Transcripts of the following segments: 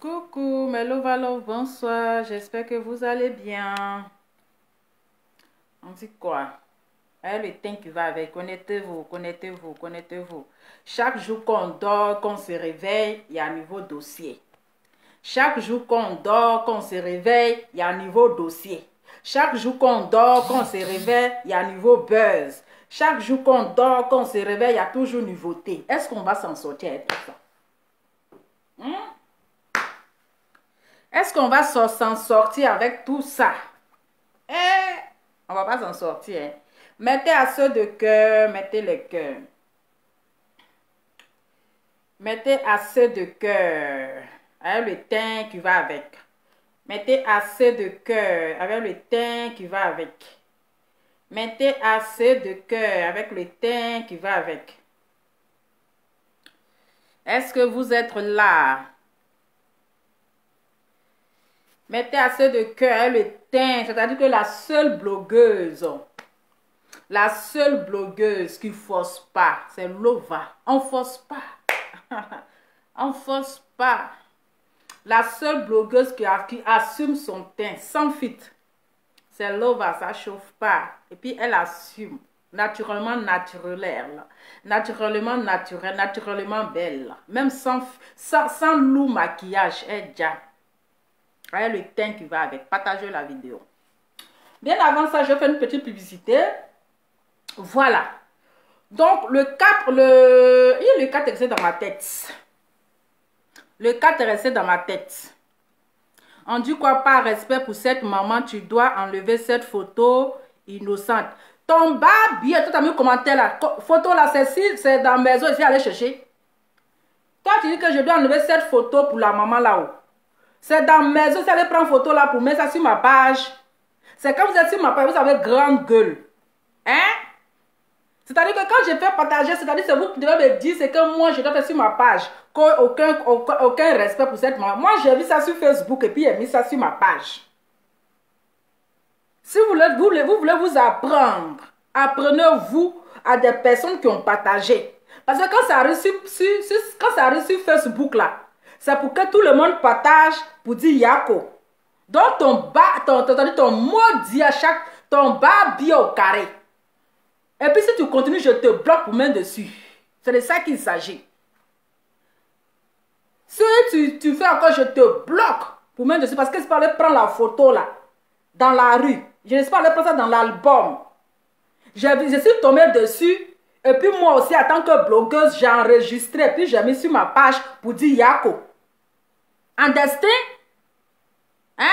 Coucou, mes love, bonsoir, j'espère que vous allez bien. On dit quoi? Le temps qui va avec, connectez-vous, connectez-vous, connectez-vous. Chaque jour qu'on dort, qu'on se réveille, il y a un nouveau dossier. Chaque jour qu'on dort, qu'on se réveille, il y a un nouveau dossier. Chaque jour qu'on dort, qu'on se réveille, il y a un nouveau buzz. Chaque jour qu'on dort, qu'on se réveille, il y a toujours une nouveauté. Est-ce qu'on va s'en sortir avec tout ça? Est-ce qu'on va s'en sortir avec tout ça? On va pas s'en sortir. Hein? Mettez à ceux de cœur, mettez les cœurs. Mettez assez de cœur avec le teint qui va avec. Mettez assez de cœur avec le teint qui va avec. Mettez assez de cœur avec le teint qui va avec. Est-ce que vous êtes là? Mettez assez de cœur avec le teint, c'est-à-dire que la seule blogueuse qui force pas, c'est Lova. On force pas. On force pas. La seule blogueuse qui assume son teint sans filtre, c'est Lova, ça chauffe pas. Et puis elle assume. Naturellement naturelle. Naturellement naturelle, naturellement belle. Même sans lourd maquillage, elle déjà. Avec le teint qui va avec. Partagez la vidéo. Bien avant ça, je fais une petite publicité. Voilà. Donc, le 4 est resté dans ma tête. Le 4 est resté dans ma tête. On dit quoi? Par respect pour cette maman, tu dois enlever cette photo innocente. Ton babi, toi, tu as mis un commentaire là. Photo là, c'est dans la maison, je vais aller chercher. Toi, tu dis que je dois enlever cette photo pour la maman là-haut. C'est dans la maison, si elle prend photo là pour mettre ça sur ma page. C'est quand vous êtes sur ma page, vous avez grande gueule. Hein? C'est-à-dire que quand je fais partager, c'est-à-dire que c'est vous qui devez me dire ce que moi je dois faire sur ma page. Aucun respect pour cette maman. Moi j'ai vu ça sur Facebook et puis j'ai mis ça sur ma page. Si vous voulez vous apprendre, apprenez-vous à des personnes qui ont partagé. Parce que quand ça arrive sur Facebook là, c'est pour que tout le monde partage pour dire Yako. Donc ton mot dit à ton bas bien au carré. Et puis si tu continues, je te bloque pour mettre dessus. C'est de ça qu'il s'agit. Si tu fais encore, je te bloque pour mettre dessus. Parce que je peux aller prendre la photo là, dans la rue. Je ne sais pas aller prendre ça dans l'album. Je suis tombée dessus. Et puis moi aussi, en tant que blogueuse, j'ai enregistré. Et puis j'ai mis sur ma page pour dire Yako. Understand? Hein?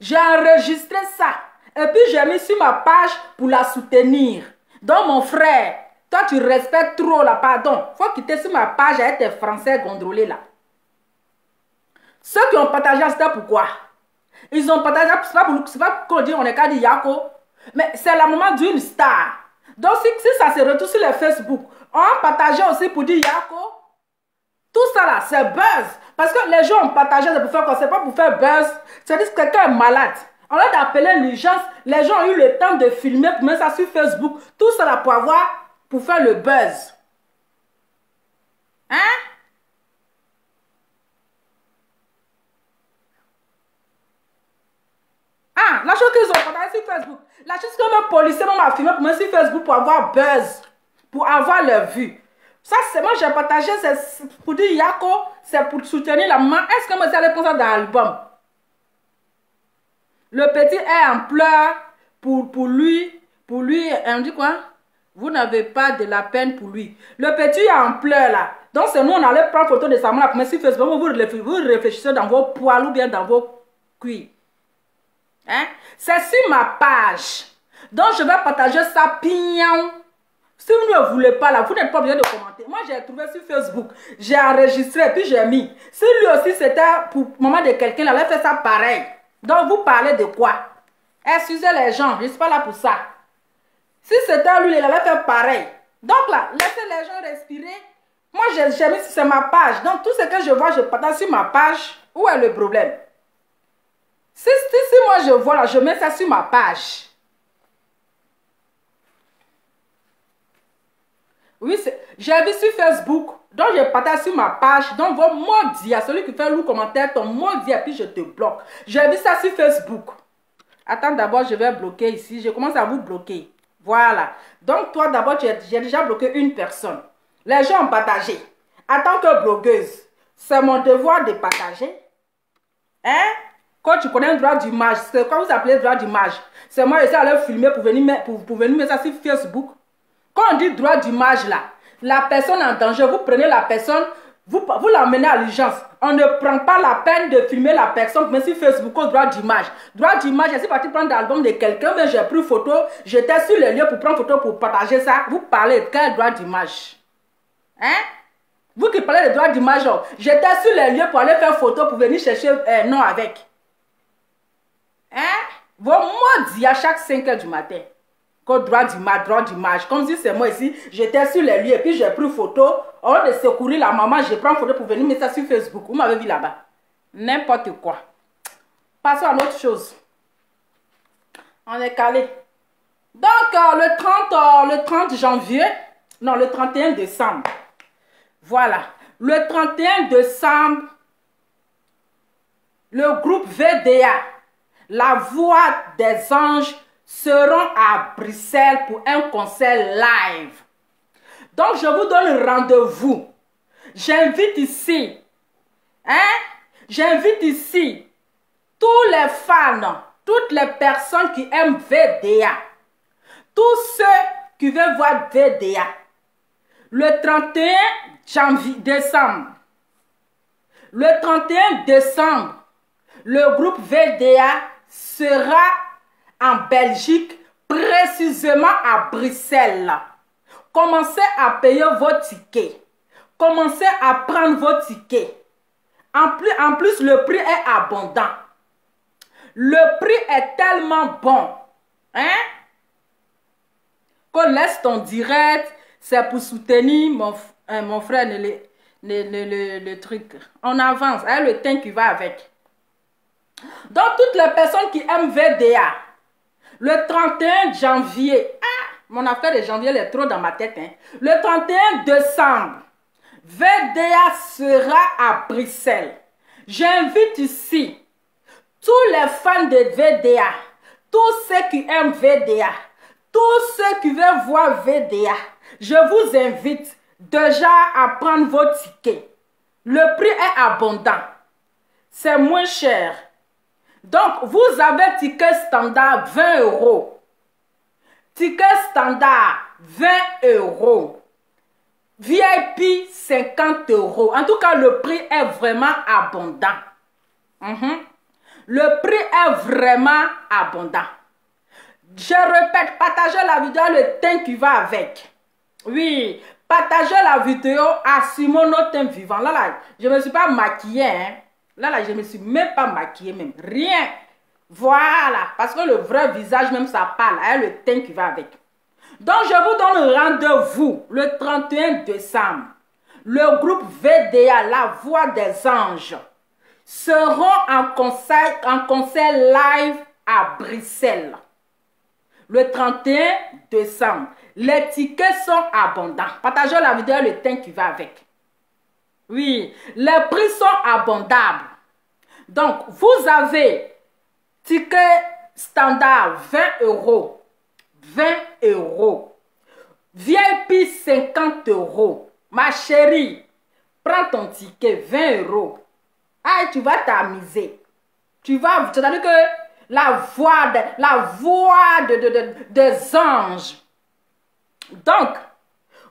J'ai enregistré ça. Et puis j'ai mis sur ma page pour la soutenir. Donc mon frère, toi tu respectes trop là, pardon. Faut quitter sur ma page avec tes français gondolés là. Ceux qui ont partagé, c'était pourquoi? Ils ont partagé, c'est pas pour dire on est qu'à dire Yako. Mais c'est la maman d'une star. Donc si ça se retrouve sur les Facebook, on a partagé aussi pour dire Yako. Tout ça là, c'est buzz. Parce que les gens ont partagé, c'est pour faire quoi? C'est pas pour faire buzz. C'est-à-dire que quelqu'un est malade. On a d'appeler l'urgence. Les gens ont eu le temps de filmer pour mettre ça sur Facebook. Tout ça là pour faire le buzz. Hein? Ah, la chose qu'ils ont partagé sur Facebook. La chose que mes policiers m'ont filmé pour mettre sur Facebook pour avoir buzz. Pour avoir leur vue. Ça, c'est moi, j'ai partagé, c'est pour dire Yako, c'est pour soutenir la maman. Est-ce que moi, j'allais prendre ça dans l'album? Le petit est en pleurs pour lui, on dit quoi? Vous n'avez pas de la peine pour lui. Le petit est en pleurs là. Donc, c'est nous, on allait prendre photo de sa maman pour mettre sur Facebook. Vous réfléchissez dans vos poils ou bien dans vos cuits. Hein? C'est sur ma page. Donc, je vais partager ça pignon. Si vous ne voulez pas là, vous n'êtes pas obligé de commenter. Moi, j'ai trouvé sur Facebook. J'ai enregistré et puis j'ai mis. Si lui aussi c'était pour maman de quelqu'un, il allait faire ça pareil. Donc, vous parlez de quoi? Excusez les gens, je ne suis pas là pour ça. Si c'était lui, il allait faire pareil. Donc là, laissez les gens respirer. Moi, j'ai mis sur ma page. Donc, tout ce que je vois, je partage sur ma page. Où est le problème? Si moi, je vois là, je mets ça sur ma page. Oui, j'ai vu sur Facebook Donc, je partage sur ma page. Donc, vos maudits, à celui qui fait le commentaire, ton maudit, et puis je te bloque. J'ai vu ça sur Facebook. Attends, d'abord, je vais bloquer ici. Je commence à vous bloquer. Voilà. Donc, toi, d'abord, j'ai déjà bloqué une personne. Les gens ont partagé. En tant que blogueuse, c'est mon devoir de partager. Hein? Quand tu connais le droit d'image, c'est quoi vous appelez le droit d'image? C'est moi, j'essaie d'aller filmer pour venir mettre ça sur Facebook. Quand on dit droit d'image là, la personne en danger, vous prenez la personne, vous l'emmenez à l'urgence. On ne prend pas la peine de filmer la personne, mais sur Facebook, au droit d'image. Droit d'image, je suis parti prendre l'album de quelqu'un, mais j'ai pris photo, j'étais sur les lieux pour prendre photo, pour partager ça. Vous parlez de quel droit d'image? Hein? Vous qui parlez de droit d'image, j'étais sur les lieux pour aller faire photo, pour venir chercher un nom avec. Hein? Vos maudits à chaque 5 h du matin. Droit d'image, comme si c'est moi ici, j'étais sur les lieux et puis j'ai pris photo, au lieu de secourir la maman, je prends photo pour venir mettre ça sur Facebook. Vous m'avez vu là-bas. N'importe quoi. Passons à l'autre chose. On est calé. Donc, le 30 janvier, non, le 31 décembre. Voilà. Le 31 décembre, le groupe VDA, la voix des anges, seront à Bruxelles pour un concert live. Donc, je vous donne rendez-vous. J'invite ici, j'invite ici tous les fans, toutes les personnes qui aiment VDA, tous ceux qui veulent voir VDA. Le 31 décembre, le 31 décembre, le groupe VDA sera en Belgique, précisément à Bruxelles. Commencez à payer vos tickets. Commencez à prendre vos tickets. En plus, le prix est abondant. Le prix est tellement bon. Hein? Qu'on laisse ton direct, c'est pour soutenir mon frère, le truc. On avance, hein, le temps qui va avec. Donc, toutes les personnes qui aiment VDA, le 31 janvier, mon affaire de janvier elle est trop dans ma tête. Hein. Le 31 décembre, VDA sera à Bruxelles. J'invite ici tous les fans de VDA, tous ceux qui aiment VDA, tous ceux qui veulent voir VDA. Je vous invite déjà à prendre vos tickets. Le prix est abondant. C'est moins cher. Donc, vous avez ticket standard 20 €. Ticket standard 20 €. VIP 50 €. En tout cas, le prix est vraiment abondant. Le prix est vraiment abondant. Je répète, partagez la vidéo le teint qui va avec. Oui, partagez la vidéo, assumons notre teint vivant. Là, je ne me suis pas maquillée. Hein. Là, je ne me suis même pas maquillée, même. Rien. Voilà. Parce que le vrai visage, même, ça parle. Hein, le teint qui va avec. Donc, je vous donne rendez-vous le 31 décembre. Le groupe VDA, la voix des anges, seront en concert live à Bruxelles. Le 31 décembre. Les tickets sont abondants. Partagez la vidéo, le teint qui va avec. Oui, les prix sont abordables. Donc, vous avez ticket standard 20 €. 20 €. VIP 50 €. Ma chérie, prends ton ticket 20 €. Ah, tu vas t'amuser. C'est-à-dire que la voix des anges. Donc,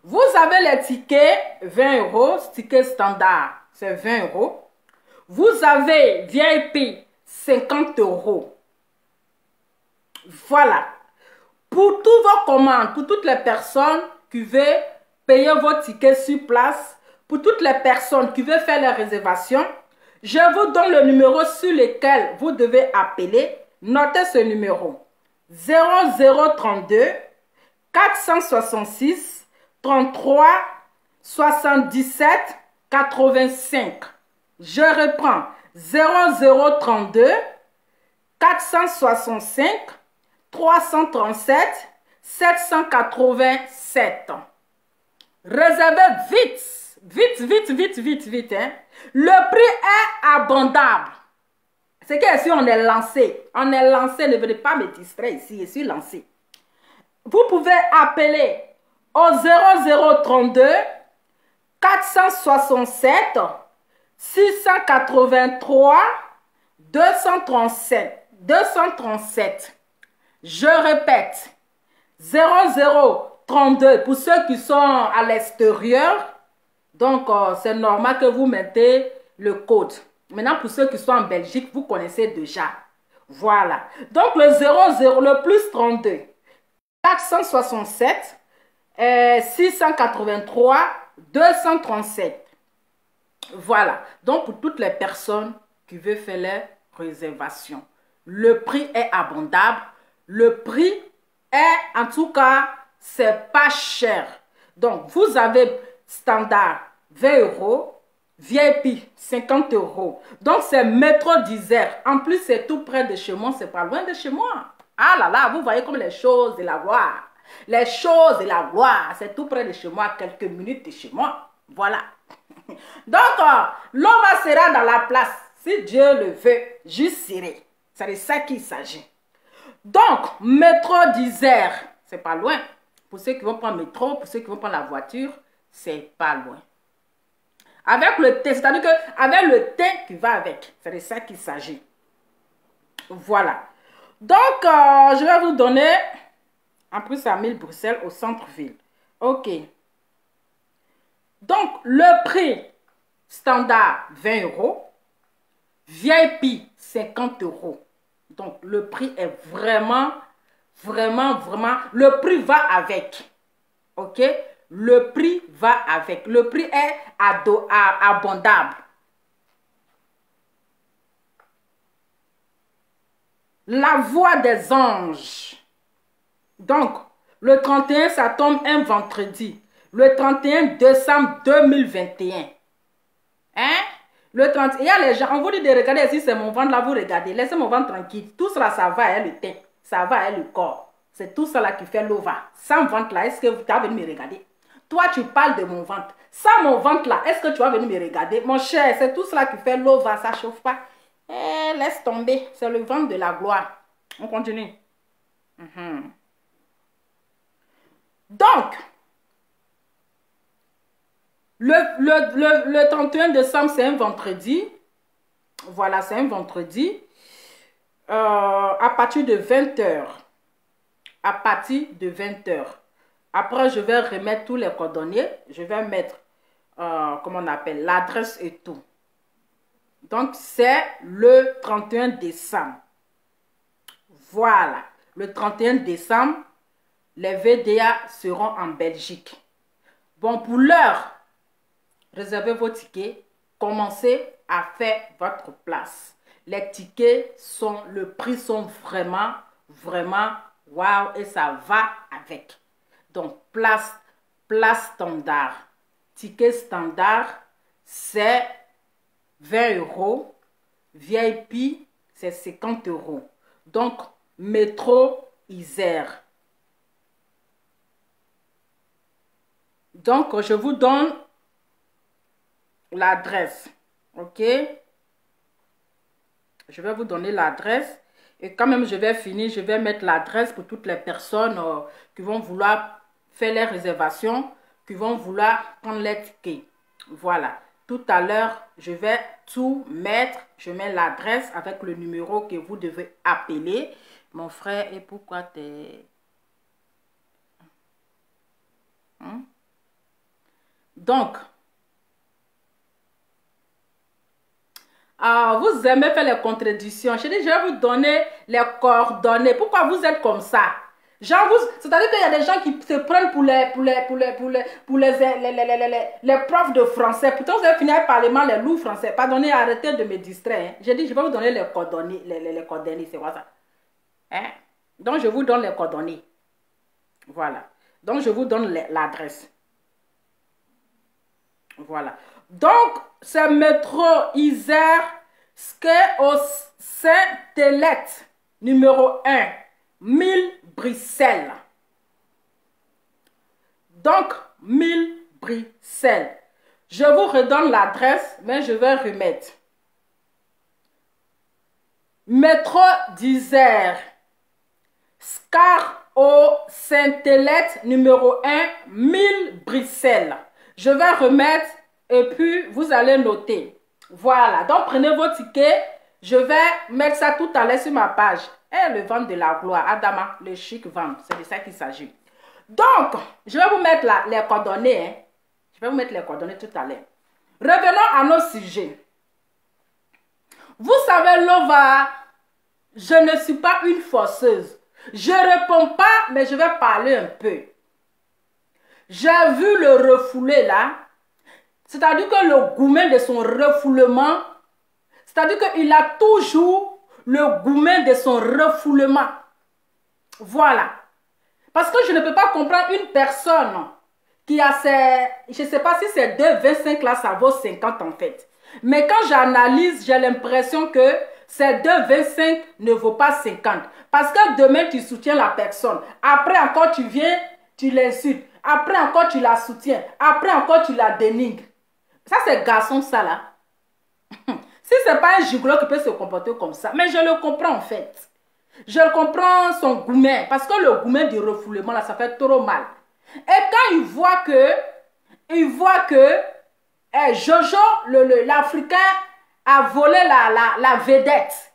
vous avez les tickets 20 €, ticket standard, c'est 20 €. Vous avez VIP 50 €. Voilà. Pour toutes vos commandes, pour toutes les personnes qui veulent payer vos tickets sur place, pour toutes les personnes qui veulent faire les réservations, je vous donne le numéro sur lequel vous devez appeler. Notez ce numéro. 0032 466 33 77 85. Je reprends. 0032 465 337 787. Réservez vite Vite, vite, vite, vite, vite. Hein. Le prix est abordable. C'est qu'ici, on est lancé. On est lancé. Ne venez pas me distraire ici. Je suis lancé. Vous pouvez appeler au 0032 467 683 237. Je répète. 0032 pour ceux qui sont à l'extérieur. Donc, c'est normal que vous mettez le code. Maintenant, pour ceux qui sont en Belgique, vous connaissez déjà. Voilà. Donc, le 00, le plus 32, 467, 683, 237. Voilà. Donc, pour toutes les personnes qui veulent faire les réservations, le prix est abordable. Le prix est, en tout cas, c'est pas cher. Donc, vous avez standard 20 €, VIP 50 €. Donc, c'est métro d'Isère. En plus, c'est tout près de chez moi. C'est pas loin de chez moi. Ah là là, vous voyez comme les choses de la gloire. Les choses de la gloire. C'est tout près de chez moi, quelques minutes de chez moi. Voilà. Donc, l'homme sera dans la place. Si Dieu le veut, je serai. C'est de ça qu'il s'agit. Donc, métro d'Isère, c'est pas loin. Pour ceux qui vont prendre le métro, pour ceux qui vont prendre la voiture, c'est pas loin. Avec le thé, c'est-à-dire qu'avec le thé qui va avec, c'est de ça qu'il s'agit. Voilà. Donc, je vais vous donner, en plus à 1000 Bruxelles, au centre-ville. Ok. Donc, le prix standard, 20 €. VIP, 50 €. Donc, le prix est vraiment, vraiment, vraiment... Le prix va avec. Ok? Le prix va avec. Le prix est abordable. La voix des anges. Donc, le 31, ça tombe un vendredi. Le 31 décembre 2021. Hein? Le 30, il y a les gens, on vous dit de regarder si c'est mon ventre là, vous regardez. Laissez mon ventre tranquille. Tout cela, ça va, hein, le teint. Ça va, hein, le corps. C'est tout cela qui fait l'ova. Sans ventre là, est-ce que tu vas venir me regarder? Toi, tu parles de mon ventre. Sans mon ventre là, est-ce que tu vas venir me regarder? Mon cher, c'est tout cela qui fait l'ova, ça chauffe pas. Eh, laisse tomber. C'est le ventre de la gloire. On continue. Donc, le 31 décembre, c'est un vendredi. Voilà, c'est un vendredi. À partir de 20 h. À partir de 20 h. Après, je vais remettre tous les coordonnées. Je vais mettre, comment on appelle, l'adresse et tout. Donc, c'est le 31 décembre. Voilà. Le 31 décembre, les VDA seront en Belgique. Bon, pour l'heure, réservez vos tickets. Commencez à faire votre place. Les tickets sont, le prix sont vraiment, vraiment, waouh, et ça va avec. Donc, place standard. Ticket standard, c'est 20 €. VIP, c'est 50 €. Donc, métro Isère. Donc, je vous donne l'adresse. Ok? Je vais vous donner l'adresse. Et quand même, je vais finir. Je vais mettre l'adresse pour toutes les personnes qui vont vouloir faire les réservations, qui vont vouloir prendre les tickets. Voilà. Tout à l'heure, je vais tout mettre. Je mets l'adresse avec le numéro que vous devez appeler. Mon frère, et pourquoi t'es... Donc, vous aimez faire les contradictions. Je dis, je vais vous donner les coordonnées. Pourquoi vous êtes comme ça? Genre, c'est-à-dire qu'il y a des gens qui se prennent pour les profs de français. Pourtant, vous allez finir par parler mal les loups français. Pardonnez, arrêtez de me distraire. Hein. J'ai dit, je vais vous donner les coordonnées. Les coordonnées, c'est quoi ça? Hein? Donc, je vous donne les coordonnées. Voilà. Donc, je vous donne l'adresse. Voilà. Donc, c'est métro Isère, au Saint-Hélène, numéro 1, 1000 Bruxelles. Donc, 1000 Bruxelles. Je vous redonne l'adresse, mais je vais remettre. Métro d'Isère, Scar au Saint-Hélène, numéro 1, 1000 Bruxelles. Je vais remettre et puis vous allez noter. Voilà, donc prenez vos tickets. Je vais mettre ça tout à l'heure sur ma page. Et le ventre de la gloire, Adama, le chic ventre, c'est de ça qu'il s'agit. Donc, je vais vous mettre les coordonnées. Hein. Je vais vous mettre les coordonnées tout à l'heure. Revenons à nos sujets. Vous savez, Lova, je ne suis pas une forceuse. Je ne réponds pas, mais je vais parler un peu. J'ai vu le refoulé là. C'est-à-dire que le gourmet de son refoulement, c'est-à-dire qu'il a toujours le gourmet de son refoulement. Voilà. Parce que je ne peux pas comprendre une personne qui a ses... Je ne sais pas si c'est 2,25 là, ça vaut 50 en fait. Mais quand j'analyse, j'ai l'impression que ces 2,25 ne vaut pas 50. Parce que demain, tu soutiens la personne. Après encore, tu viens, tu l'insultes. Après encore, tu la soutiens. Après encore, tu la dénigres. Ça, c'est garçon, ça, là. Si ce n'est pas un gigolo qui peut se comporter comme ça. Mais je le comprends, en fait. Je comprends son gourmet. Parce que le gourmet du refoulement, là, ça fait trop mal. Et quand il voit que Jojo, l'Africain, a volé la vedette.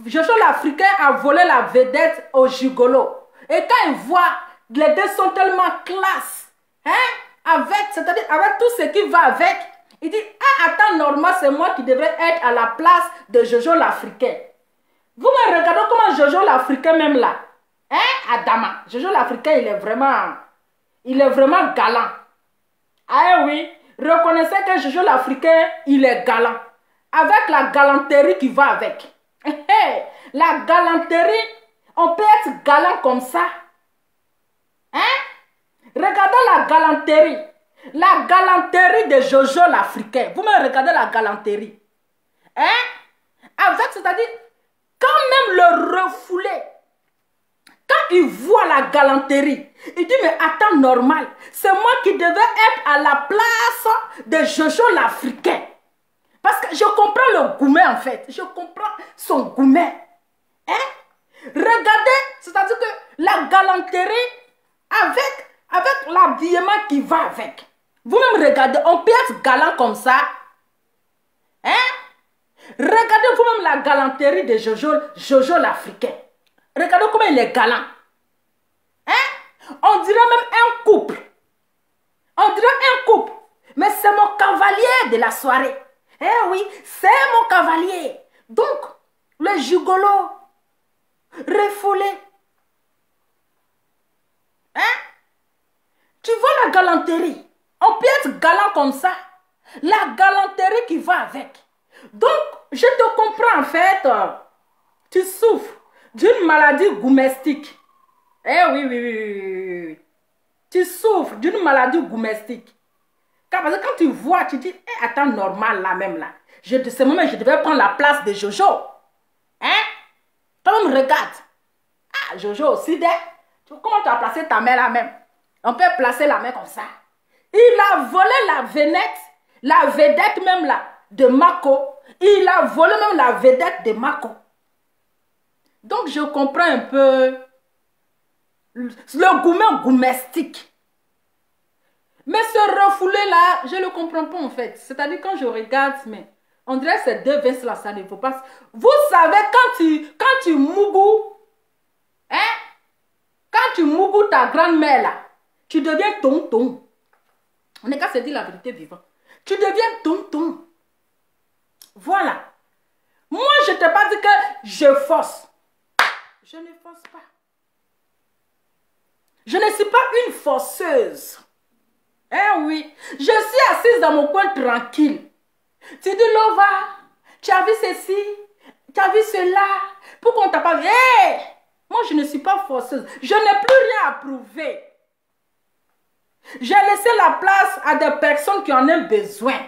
Jojo, l'Africain, a volé la vedette au gigolo. Et quand il voit, les deux sont tellement classe. Hein? C'est-à-dire avec tout ce qui va avec. Il dit, ah, attends, normal, c'est moi qui devrais être à la place de Jojo l'Africain. Vous me regardez comment Jojo l'Africain même là. Hein, Adama? Jojo l'Africain, il est vraiment galant. Ah oui, reconnaissez que Jojo l'Africain, il est galant. Avec la galanterie qui va avec. La galanterie, on peut être galant comme ça. Hein? Regardez la galanterie. La galanterie de Jojo l'Africain. Vous me regardez la galanterie. Hein? Avec, c'est-à-dire, quand même le refoulé, quand il voit la galanterie, il dit, mais attends, normal, c'est moi qui devais être à la place de Jojo l'Africain. Parce que je comprends le gourmet, en fait. Je comprends son gourmet. Hein? Regardez, c'est-à-dire que la galanterie avec l'habillement qui va avec. Vous-même regardez, on peut être galant comme ça. Hein? Regardez vous-même la galanterie de Jojo l'Africain. Regardez comment il est galant. Hein? On dirait même un couple. On dirait un couple. Mais c'est mon cavalier de la soirée. Eh oui, c'est mon cavalier. Donc, le gigolo refoulé. Hein? Tu vois la galanterie. On peut être galant comme ça. La galanterie qui va avec. Donc, je te comprends en fait. Tu souffres d'une maladie goumestique. Eh oui, oui, oui, oui, oui. Tu souffres d'une maladie goumestique. Parce que quand tu vois, tu dis, eh, attends, normal là même là. De ce moment, je devais prendre la place de Jojo. Hein? Toi me regarde. Ah, Jojo aussi, comment tu as placé ta main là même? On peut placer la main comme ça. Il a volé la vedette même là, de Mako. Il a volé même la vedette de Mako. Donc, je comprends un peu le gourmet goumestique. Mais ce refoulé-là, je ne le comprends pas en fait. C'est-à-dire quand je regarde, mais on dirait que ces deux vestes là, ça ne faut pas. Vous savez, quand tu mougou, hein? Quand tu mougou ta grand-mère là, tu deviens tonton. On n'est qu'à se dire la vérité vivante. Tu deviens tonton. Voilà. Moi, je ne t'ai pas dit que je force. Je ne force pas. Je ne suis pas une forceuse. Eh oui, je suis assise dans mon coin tranquille. Tu dis, Lova, tu as vu ceci, tu as vu cela. Pourquoi on t'a pas vu? Hey, moi, je ne suis pas forceuse. Je n'ai plus rien à prouver. J'ai laissé la place à des personnes qui en ont besoin.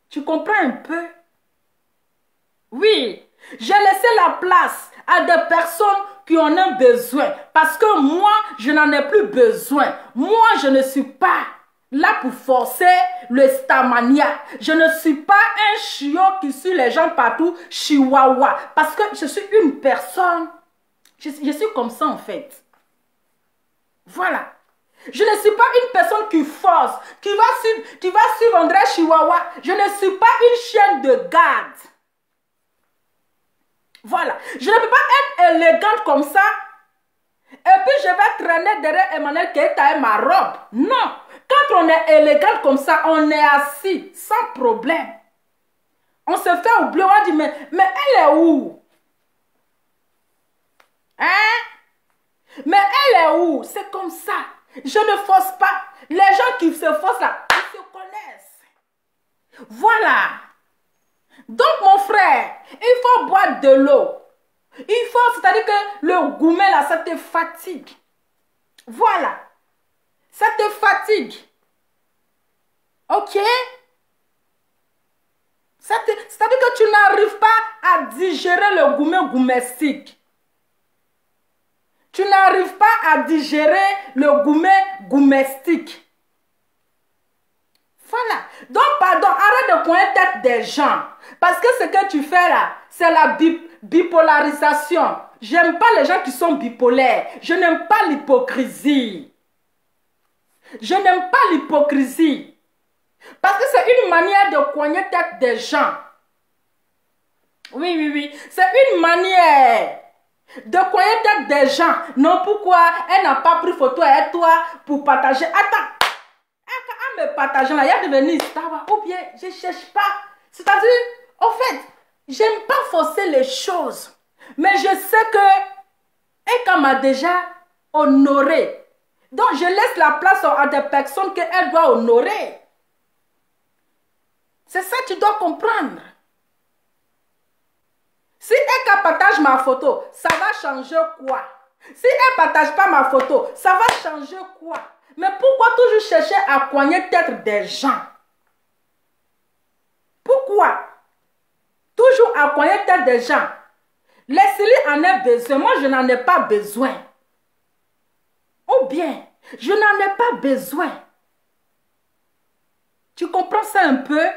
Tu comprends un peu? Oui, j'ai laissé la place à des personnes qui en ont besoin. Parce que moi, je n'en ai plus besoin. Moi, je ne suis pas là pour forcer le Starmania. Je ne suis pas un chiot qui suit les gens partout, chihuahua. Parce que je suis une personne. Je suis comme ça en fait. Voilà. Je ne suis pas une personne qui force, qui va suivre André Chihuahua. Je ne suis pas une chienne de garde. Voilà. Je ne peux pas être élégante comme ça. Et puis je vais traîner derrière Emmanuel Keita et ma robe. Non. Quand on est élégant comme ça, on est assis, sans problème. On se fait oublier, on dit, mais elle est où? Hein? Mais elle est où? C'est comme ça. Je ne force pas. Les gens qui se forcent là, ils se connaissent. Voilà. Donc mon frère, il faut boire de l'eau. Il faut, c'est-à-dire que le gourmet là, ça te fatigue. Voilà. Ça te fatigue. Ok? C'est-à-dire que tu n'arrives pas à digérer le gourmet-gourmestique. Tu n'arrives pas à digérer le gourmet-gourmestique. Voilà. Donc, pardon, arrête de pointer tête des gens. Parce que ce que tu fais là, c'est la bipolarisation. J'aime pas les gens qui sont bipolaires. Je n'aime pas l'hypocrisie. Je n'aime pas l'hypocrisie. Parce que c'est une manière de coigner tête des gens. Oui, oui, oui. C'est une manière de coigner tête des gens. Non, pourquoi elle n'a pas pris photo avec toi pour partager. Attends. En me partageant là, il y a devenu Stava. Ou bien, je ne cherche pas. C'est-à-dire, en fait, j'aime pas forcer les choses. Mais je sais que elle m'a déjà honoré. Donc, je laisse la place à des personnes qu'elle doit honorer. C'est ça que tu dois comprendre. Si elle partage ma photo, ça va changer quoi? Si elle ne partage pas ma photo, ça va changer quoi? Mais pourquoi toujours chercher à coigner tête des gens? Pourquoi? Toujours à coigner tête des gens. Laissez-les en ait besoin. Moi, je n'en ai pas besoin. Ou bien, je n'en ai pas besoin. Tu comprends ça un peu?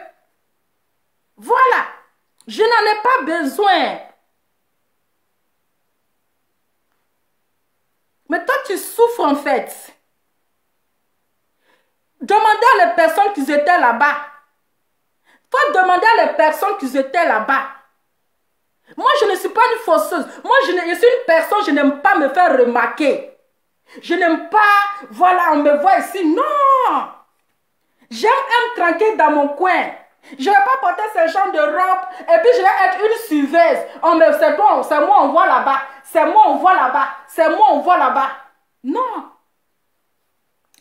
Voilà. Je n'en ai pas besoin. Mais toi, tu souffres en fait. Demandez à les personnes qui étaient là-bas. Faut demander à les personnes qui étaient là-bas. Moi, je ne suis pas une fausseuse. Moi, je suis une personne, je n'aime pas me faire remarquer. Je n'aime pas, voilà, on me voit ici. Non! J'aime être tranquille dans mon coin. Je ne vais pas porter ce genre de robe et puis je vais être une suiveuse. C'est moi, on voit là-bas. C'est moi, on voit là-bas. C'est moi, on voit là-bas. Non.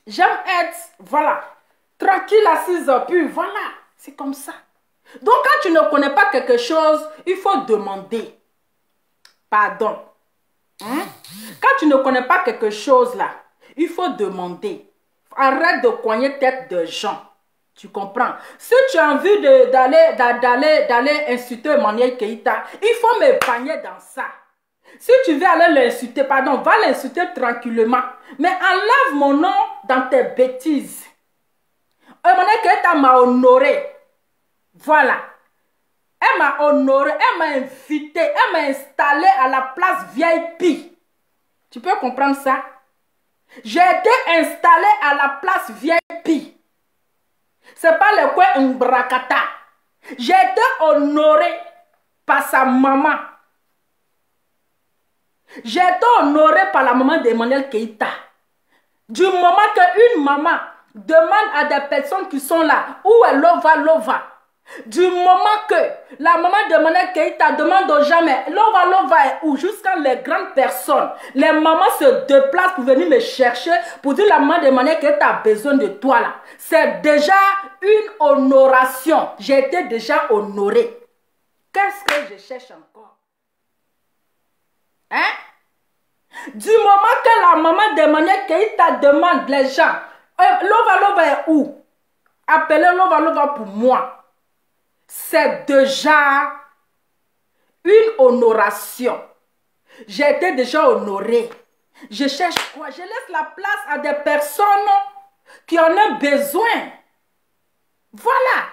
J'aime être, voilà, tranquille, assise, puis voilà. C'est comme ça. Donc, quand tu ne connais pas quelque chose, il faut demander. Pardon. Hein? Quand tu ne connais pas quelque chose là, il faut demander. Arrête de coigner tête de gens. Tu comprends? Si tu as envie d'aller insulter Emmanuel Keita, il faut me panier dans ça. Si tu veux aller l'insulter, pardon, va l'insulter tranquillement. Mais enlève mon nom dans tes bêtises. Emmanuel Keita m'a honoré. Voilà. Elle m'a honoré, elle m'a invité, elle m'a installé à la place VIP. Tu peux comprendre ça? J'ai été installé à la place VIP. C'est pas le coin Mbrakata. J'ai été honoré par sa maman. J'ai été honoré par la maman d'Emmanuel Keita. Du moment qu'une maman demande à des personnes qui sont là, où est Lova? Du moment que la maman d'Emmanuel Keita demande aux gens, mais Lova est où? Jusqu'à les grandes personnes, les mamans se déplacent pour venir me chercher, pour dire la maman d'Emmanuel Keita a besoin de toi là. C'est déjà une honoration. J'ai été déjà honoré. Qu'est-ce que je cherche encore? Hein? Du moment que la maman d'Emmanuel Keita demande les gens, Lova est où? Appelez Lova pour moi. C'est déjà une honoration. J'ai été déjà honoré. Je cherche quoi? Je laisse la place à des personnes qui en a besoin. Voilà.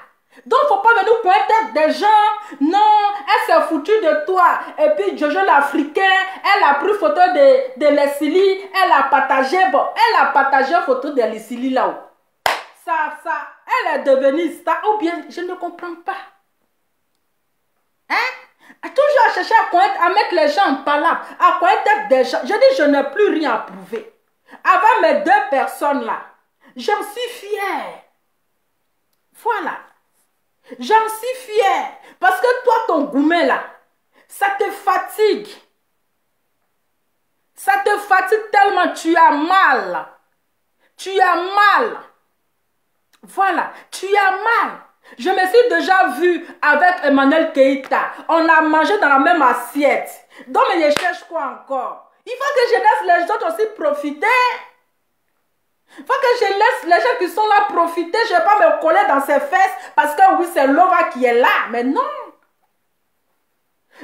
Donc, il ne faut pas venir pointer des gens. Non, elle s'est foutue de toi. Et puis, Jojo l'Africain, elle a pris photo de Leslie. Elle a partagé, bon, elle a partagé photo de Leslie là-haut. Elle est devenue star. Ou bien, je ne comprends pas. Hein? Toujours à chercher à connaître, à mettre les gens en palabre, à connaître des gens. Je dis, je n'ai plus rien à prouver. Avant mes deux personnes-là, j'en suis fière. Voilà. J'en suis fière. Parce que toi, ton gourmet là, ça te fatigue. Ça te fatigue tellement, tu as mal. Tu as mal. Voilà, tu as mal. Je me suis déjà vue avec Emmanuel Keïta. On a mangé dans la même assiette. Donc, mais je cherche quoi encore? Il faut que je laisse les autres aussi profiter. Il faut que je laisse les gens qui sont là profiter. Je ne vais pas me coller dans ses fesses parce que oui, c'est Lova qui est là. Mais non.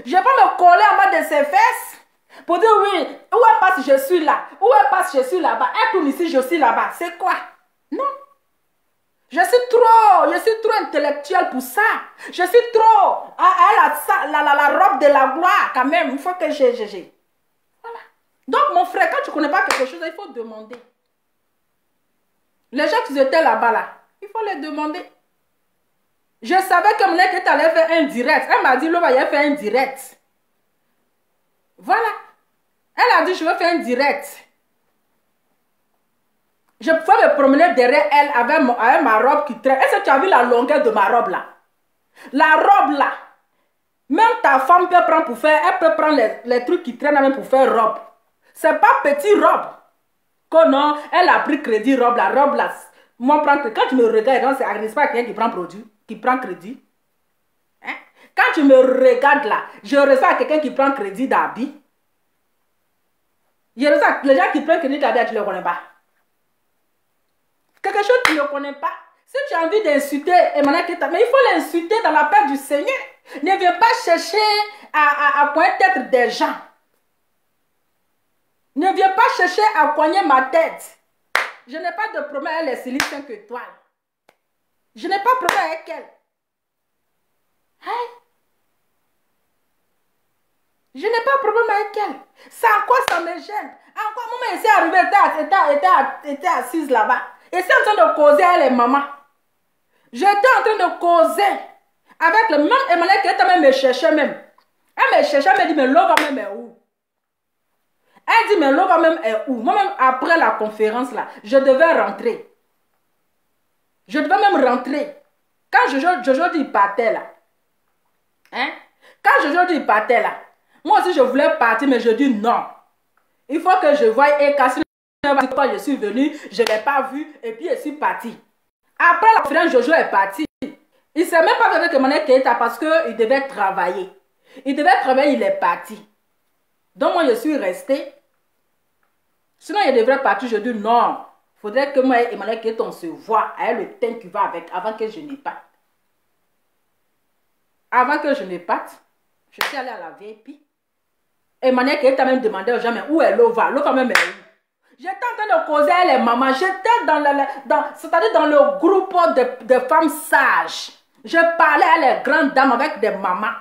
Je ne vais pas me coller en bas de ses fesses pour dire oui, où elle passe, je suis là. Où elle passe, je suis là-bas. Elle tourne ici, je suis là-bas. C'est quoi? Non. Je suis trop intellectuelle pour ça. Je suis trop. Elle a ça, la robe de la gloire quand même. Il faut que j'ai. Voilà. Donc mon frère, quand tu ne connais pas quelque chose, il faut demander. Les gens qui étaient là-bas, là, il faut les demander. Je savais que mon équipe allait faire un direct. Elle m'a dit, Lova, il va faire un direct. Voilà. Elle a dit, je vais faire un direct. Je pouvais me promener derrière elle avec ma robe qui traîne. Est-ce que tu as vu la longueur de ma robe là? La robe là. Même ta femme peut prendre pour faire, elle peut prendre les trucs qui traînent même pour faire robe. C'est pas petit robe. Que non, elle a pris crédit robe, la robe là. Moi, quand tu me regardes, c'est pas quelqu'un qui prend produit, qui prend crédit. Hein? Quand tu me regardes là, je reçois quelqu'un qui prend crédit d'habit. Je reçois les gens qui prennent crédit d'habit, tu ne les connais pas. Quelque chose que tu ne connais pas. Si tu as envie d'insulter Emmanuel Keïta, mais il faut l'insulter dans la paix du Seigneur. Ne viens pas chercher à pointer des gens. Ne viens pas chercher à poigner ma tête. Je n'ai pas de problème avec les Céline 5 étoiles. Je n'ai pas de problème avec elle. Hein? Je n'ai pas de problème avec elle. C'est en quoi ça me gêne? En quoi maman ici arrivée, était assise là-bas. Et c'est en train de causer avec les mamans. J'étais en train de causer avec le même Emmanuel qui était même me cherchait même. Elle me cherchait, elle me dit, mais Lova même est où? Elle dit, mais Lova même est où? Moi-même, après la conférence là, je devais rentrer. Je devais même rentrer. Quand Jojo dit il partait là. Hein? Quand Jojo dit il partait là. Moi aussi, je voulais partir, mais je dis non. Il faut que je voie et casser. Quand je suis venue, je ne l'ai pas vu et puis je suis partie. Après la conférence, Jojo est parti. Il ne s'est même pas avec Emmanuel Keïta parce qu'il devait travailler. Il devait travailler, il est parti. Donc moi, je suis restée. Sinon, il devrait partir. Je dis non. Il faudrait que moi et Emmanuel Keïta, on se voit avec le teint qui va avec avant que je ne parte. Avant que je ne parte, je suis allée à la VIP. Emmanuel Keïta même demandé aux gens, mais où est Lova? Lova même est où? J'étais en train de causer avec les mamans. J'étais c'est-à-dire dans le groupe de femmes sages. Je parlais à les grandes dames avec des mamans.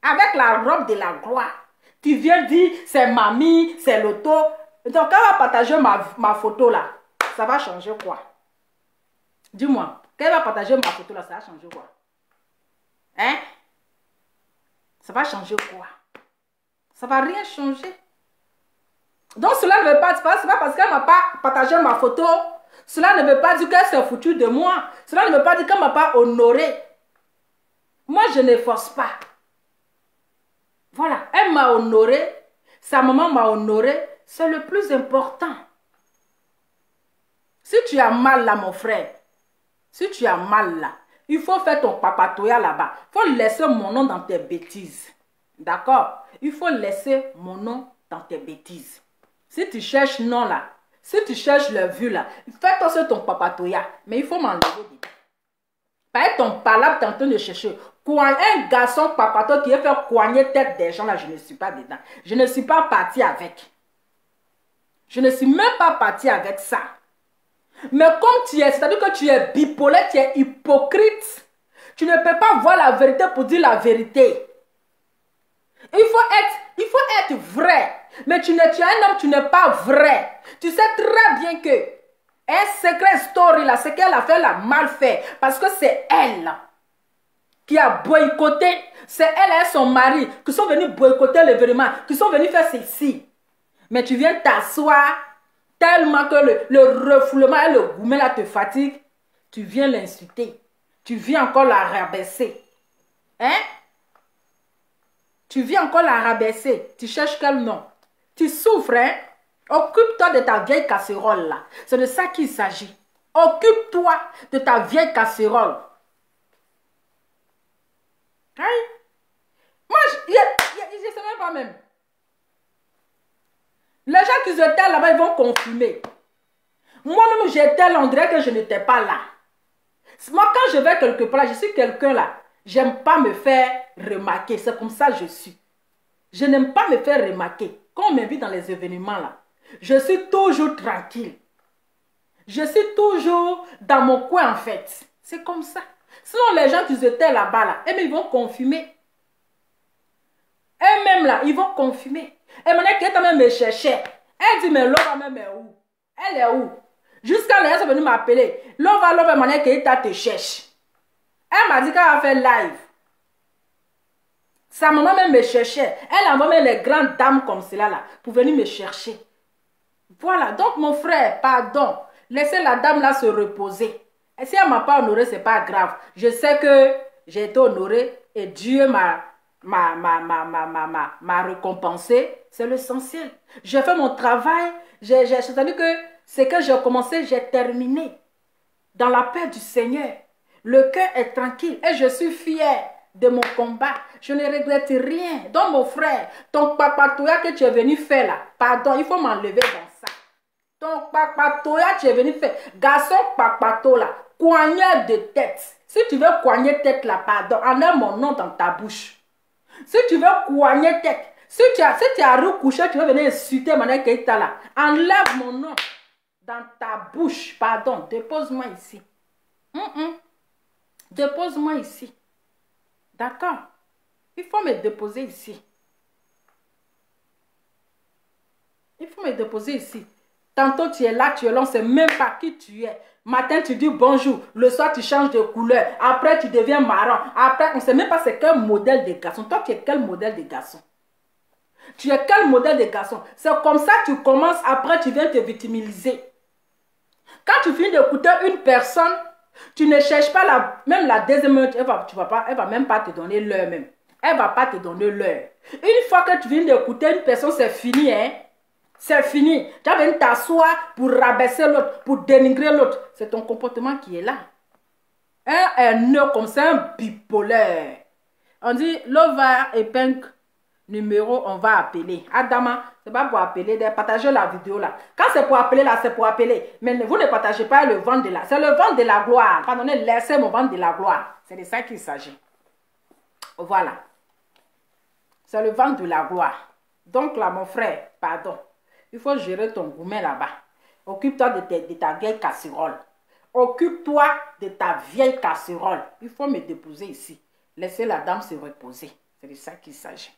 Avec la robe de la gloire. Tu viens dire, c'est mamie, c'est l'auto. Donc, quand elle va partager ma photo là, ça va changer quoi? Dis-moi, quand elle va partager ma photo là, ça va changer quoi? Hein? Ça va changer quoi? Ça va rien changer. Donc cela ne veut pas, c'est pas parce qu'elle ne m'a pas partagé ma photo. Cela ne veut pas dire qu'elle s'est foutue de moi. Cela ne veut pas dire qu'elle ne m'a pas honoré. Moi, je ne force pas. Voilà, elle m'a honoré. Sa maman m'a honoré. C'est le plus important. Si tu as mal là, mon frère, si tu as mal là, il faut faire ton papatoya là-bas. Il faut laisser mon nom dans tes bêtises. D'accord? Il faut laisser mon nom dans tes bêtises. Si tu cherches non là, si tu cherches le vu là, fais-toi sur ton papatoya. Mais il faut m'enlever. Par ton palabre, tu es en train de chercher. Un garçon papato qui veut faire coigner tête des gens là, je ne suis pas dedans. Je ne suis pas partie avec. Je ne suis même pas partie avec ça. Mais comme tu es, c'est-à-dire que tu es bipolaire, tu es hypocrite. Tu ne peux pas voir la vérité pour dire la vérité. Il faut être vrai. Mais tu es un homme, tu n'es pas vrai. Tu sais très bien que un secret story là, ce qu'elle a fait, elle a mal fait. Parce que c'est elle qui a boycotté. C'est elle et son mari qui sont venus boycotter l'événement, qui sont venus faire ceci. Mais tu viens t'asseoir tellement que le refoulement et le gourmet là te fatigue. Tu viens l'insulter. Tu viens encore la rabaisser. Hein? Tu viens encore la rabaisser. Tu cherches quel nom? Tu souffres, hein? Occupe-toi de ta vieille casserole là. C'est de ça qu'il s'agit. Occupe-toi de ta vieille casserole. Hein? Moi, je ne sais même pas même. Les gens qui étaient là-bas, ils vont confirmer. Moi-même, j'étais là, on dirait que je n'étais pas là. Moi, quand je vais quelque part, je suis quelqu'un là. J'aime pas me faire remarquer. C'est comme ça que je suis. Je n'aime pas me faire remarquer. Quand on m'invite dans les événements là, je suis toujours tranquille. Je suis toujours dans mon coin en fait. C'est comme ça. Sinon, les gens qui étaient là-bas là, ils vont confirmer. Eux-mêmes là, ils vont confirmer. Et maintenant, quelqu'un même me cherchait. Elle dit, mais Lova même est où? Elle est où? Jusqu'à là, elle est venue m'appeler. Lova, maintenant, quelqu'un te cherche. Elle m'a dit qu'elle va faire live. Sa maman même me cherchait. Elle envoie même les grandes dames comme cela là pour venir me chercher. Voilà. Donc mon frère, pardon. Laissez la dame là se reposer. Et si elle ne m'a pas honoré, ce n'est pas grave. Je sais que j'ai été honorée et Dieu m'a récompensé. C'est l'essentiel. J'ai fait mon travail. C'est-à-dire que ce que j'ai commencé, j'ai terminé. Dans la paix du Seigneur. Le cœur est tranquille et je suis fière de mon combat. Je ne regrette rien. Donc mon frère, ton papatoya que tu es venu faire là, pardon, il faut m'enlever dans ça. Ton papatoya que tu es venu faire, garçon papato là, coigneur de tête. Si tu veux coigner tête là, pardon, enlève mon nom dans ta bouche. Si tu veux coigner tête, si tu as recouché, tu veux venir insulter Mané Keita là, enlève mon nom dans ta bouche, pardon, dépose-moi ici. Dépose-moi ici. D'accord? Il faut me déposer ici. Il faut me déposer ici. Tantôt tu es là, on ne sait même pas qui tu es. Matin tu dis bonjour, le soir tu changes de couleur, après tu deviens marron, après on ne sait même pas c'est quel modèle de garçon. Toi tu es quel modèle de garçon? Tu es quel modèle de garçon? C'est comme ça que tu commences, après tu viens te victimiser. Quand tu finis d'écouter une personne, tu ne cherches pas même la deuxième minute, elle va même pas te donner l'heure même. Elle va pas te donner l'heure. Une fois que tu viens d'écouter une personne, c'est fini, hein. C'est fini. Tu vas venir t'asseoir pour rabaisser l'autre, pour dénigrer l'autre. C'est ton comportement qui est là. Un nœud comme ça, un bipolaire. On dit, Lova et Pink numéro, on va appeler. Adama, c'est pas pour appeler, partagez la vidéo là. Quand c'est pour appeler là, c'est pour appeler. Mais vous ne partagez pas le ventre de la. C'est le ventre de la gloire. Pardonnez, laissez mon ventre de la gloire. C'est de ça qu'il s'agit. Voilà. C'est le ventre de la gloire. Donc là, mon frère, pardon. Il faut gérer ton gourmet là-bas. Occupe-toi de ta vieille casserole. Occupe-toi de ta vieille casserole. Il faut me déposer ici. Laissez la dame se reposer. C'est de ça qu'il s'agit.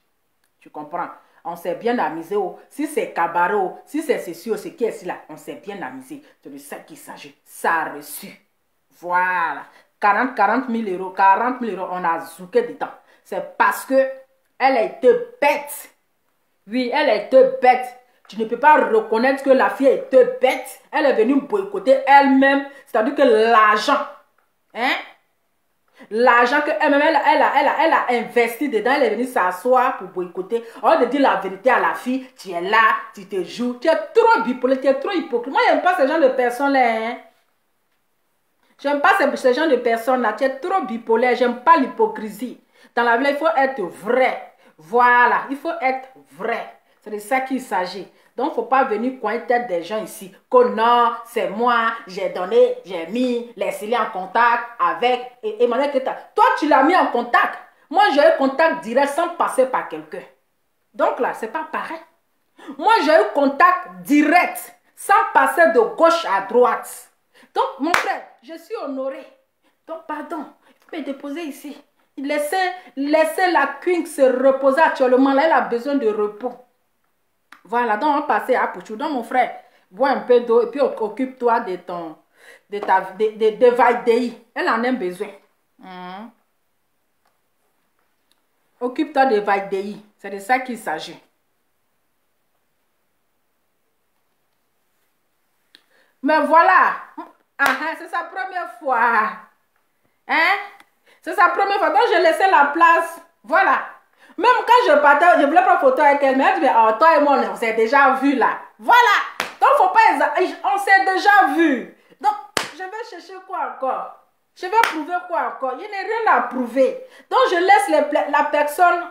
Tu comprends? On s'est bien amusé. Si c'est cabaret, si c'est ceci, c'est qui est là, on s'est bien amusé. C'est de ça qu'il s'agit. Ça a reçu. Voilà. 40 000 euros, 40 000 euros, on a zouké dedans. C'est parce que elle a été bête. Oui, elle a été bête. Tu ne peux pas reconnaître que la fille a été bête. Elle est venue boycotter elle-même. C'est-à-dire que l'argent, hein? L'argent qu'elle-même, elle a investi dedans, elle est venue s'asseoir pour boycotter. On de dire la vérité à la fille, tu es là, tu te joues, tu es trop bipolaire, tu es trop hypocrite. Moi, je n'aime pas ce genre de personnes-là. Hein? J'aime pas ce genre de personnes-là. Tu es trop bipolaire, j'aime pas l'hypocrisie. Dans la vie, il faut être vrai. Voilà, il faut être vrai. C'est de ça qu'il s'agit. Donc, il ne faut pas venir coincer tête des gens ici. Que non, c'est moi, j'ai donné, j'ai mis les scellés en contact avec Emmanuel Keita. Toi, tu l'as mis en contact. Moi, j'ai eu contact direct sans passer par quelqu'un. Donc là, ce n'est pas pareil. Moi, j'ai eu contact direct sans passer de gauche à droite. Donc, mon frère, je suis honoré. Donc, pardon, il faut me déposer ici. Laissez la queen se reposer actuellement. Là, elle a besoin de repos. Voilà, donc on va passer à Apuchu. Donc, mon frère, bois un peu d'eau et puis occupe-toi de Vaidei. Elle en a besoin. Occupe-toi de Vaidei. C'est de ça qu'il s'agit. Mais voilà. C'est sa première fois. Hein? C'est sa première fois. Donc, je laissais la place. Voilà. Même quand je partais, je voulais prendre photo avec elle. Mais elle dit, toi et moi, on s'est déjà vu là. Voilà. Donc, faut pas... On s'est déjà vu. Donc, je vais chercher quoi encore? Je vais prouver quoi encore? Il n'y a rien à prouver. Donc, je laisse la personne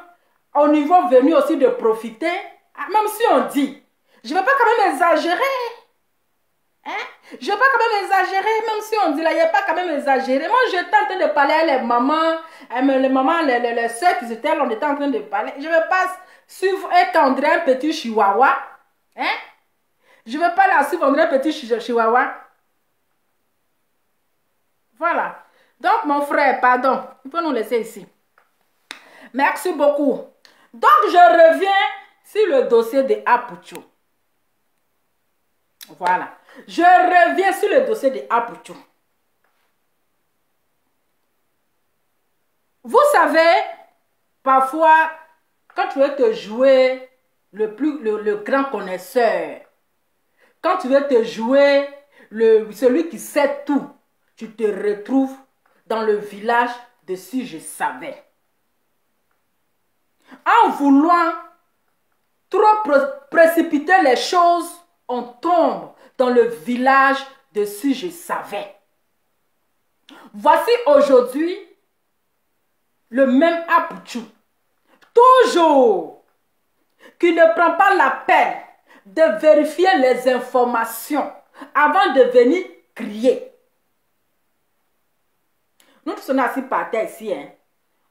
au niveau venu aussi de profiter. Même si on dit, je ne vais pas quand même exagérer. Hein? Je ne vais pas quand même exagérer, même si on dit là, il n'y a pas quand même exagéré. Moi, j'étais en train de parler à les mamans, les soeurs qui étaient là, on était en train de parler. Je ne vais pas suivre un petit chihuahua. Hein? Je ne vais pas la suivre un petit chihuahua. Voilà. Donc, mon frère, pardon, il faut nous laisser ici. Merci beaucoup. Donc, je reviens sur le dossier de Apuchu. Voilà. Je reviens sur le dossier de Apuchu. Vous savez, parfois, quand tu veux te jouer le grand connaisseur, quand tu veux te jouer celui qui sait tout, tu te retrouves dans le village de Si je savais. En voulant trop précipiter les choses, on tombe dans le village de Si je savais. Voici aujourd'hui le même Apuchu, toujours, qui ne prend pas la peine de vérifier les informations avant de venir crier. Nous tous on est assis par terre ici. Hein.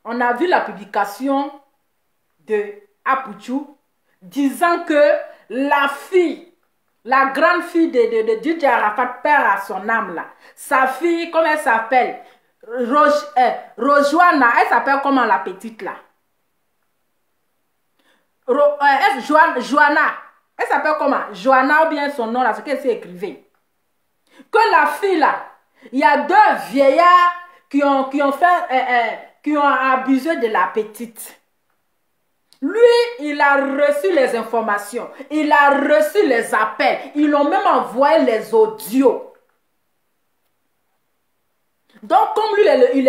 On a vu la publication de Apuchu disant que la fille, la grande fille de DJ Arafat, perd à son âme là. Sa fille, comment elle s'appelle? Rojoana, elle s'appelle comment la petite là? Joanna, elle s'appelle comment? Joanna ou bien son nom là, ce qu'elle s'est écrivé. Que la fille là, il y a deux vieillards qui ont abusé de la petite. Lui, il a reçu les informations, il a reçu les appels, ils ont même envoyé les audios. Donc, comme lui, il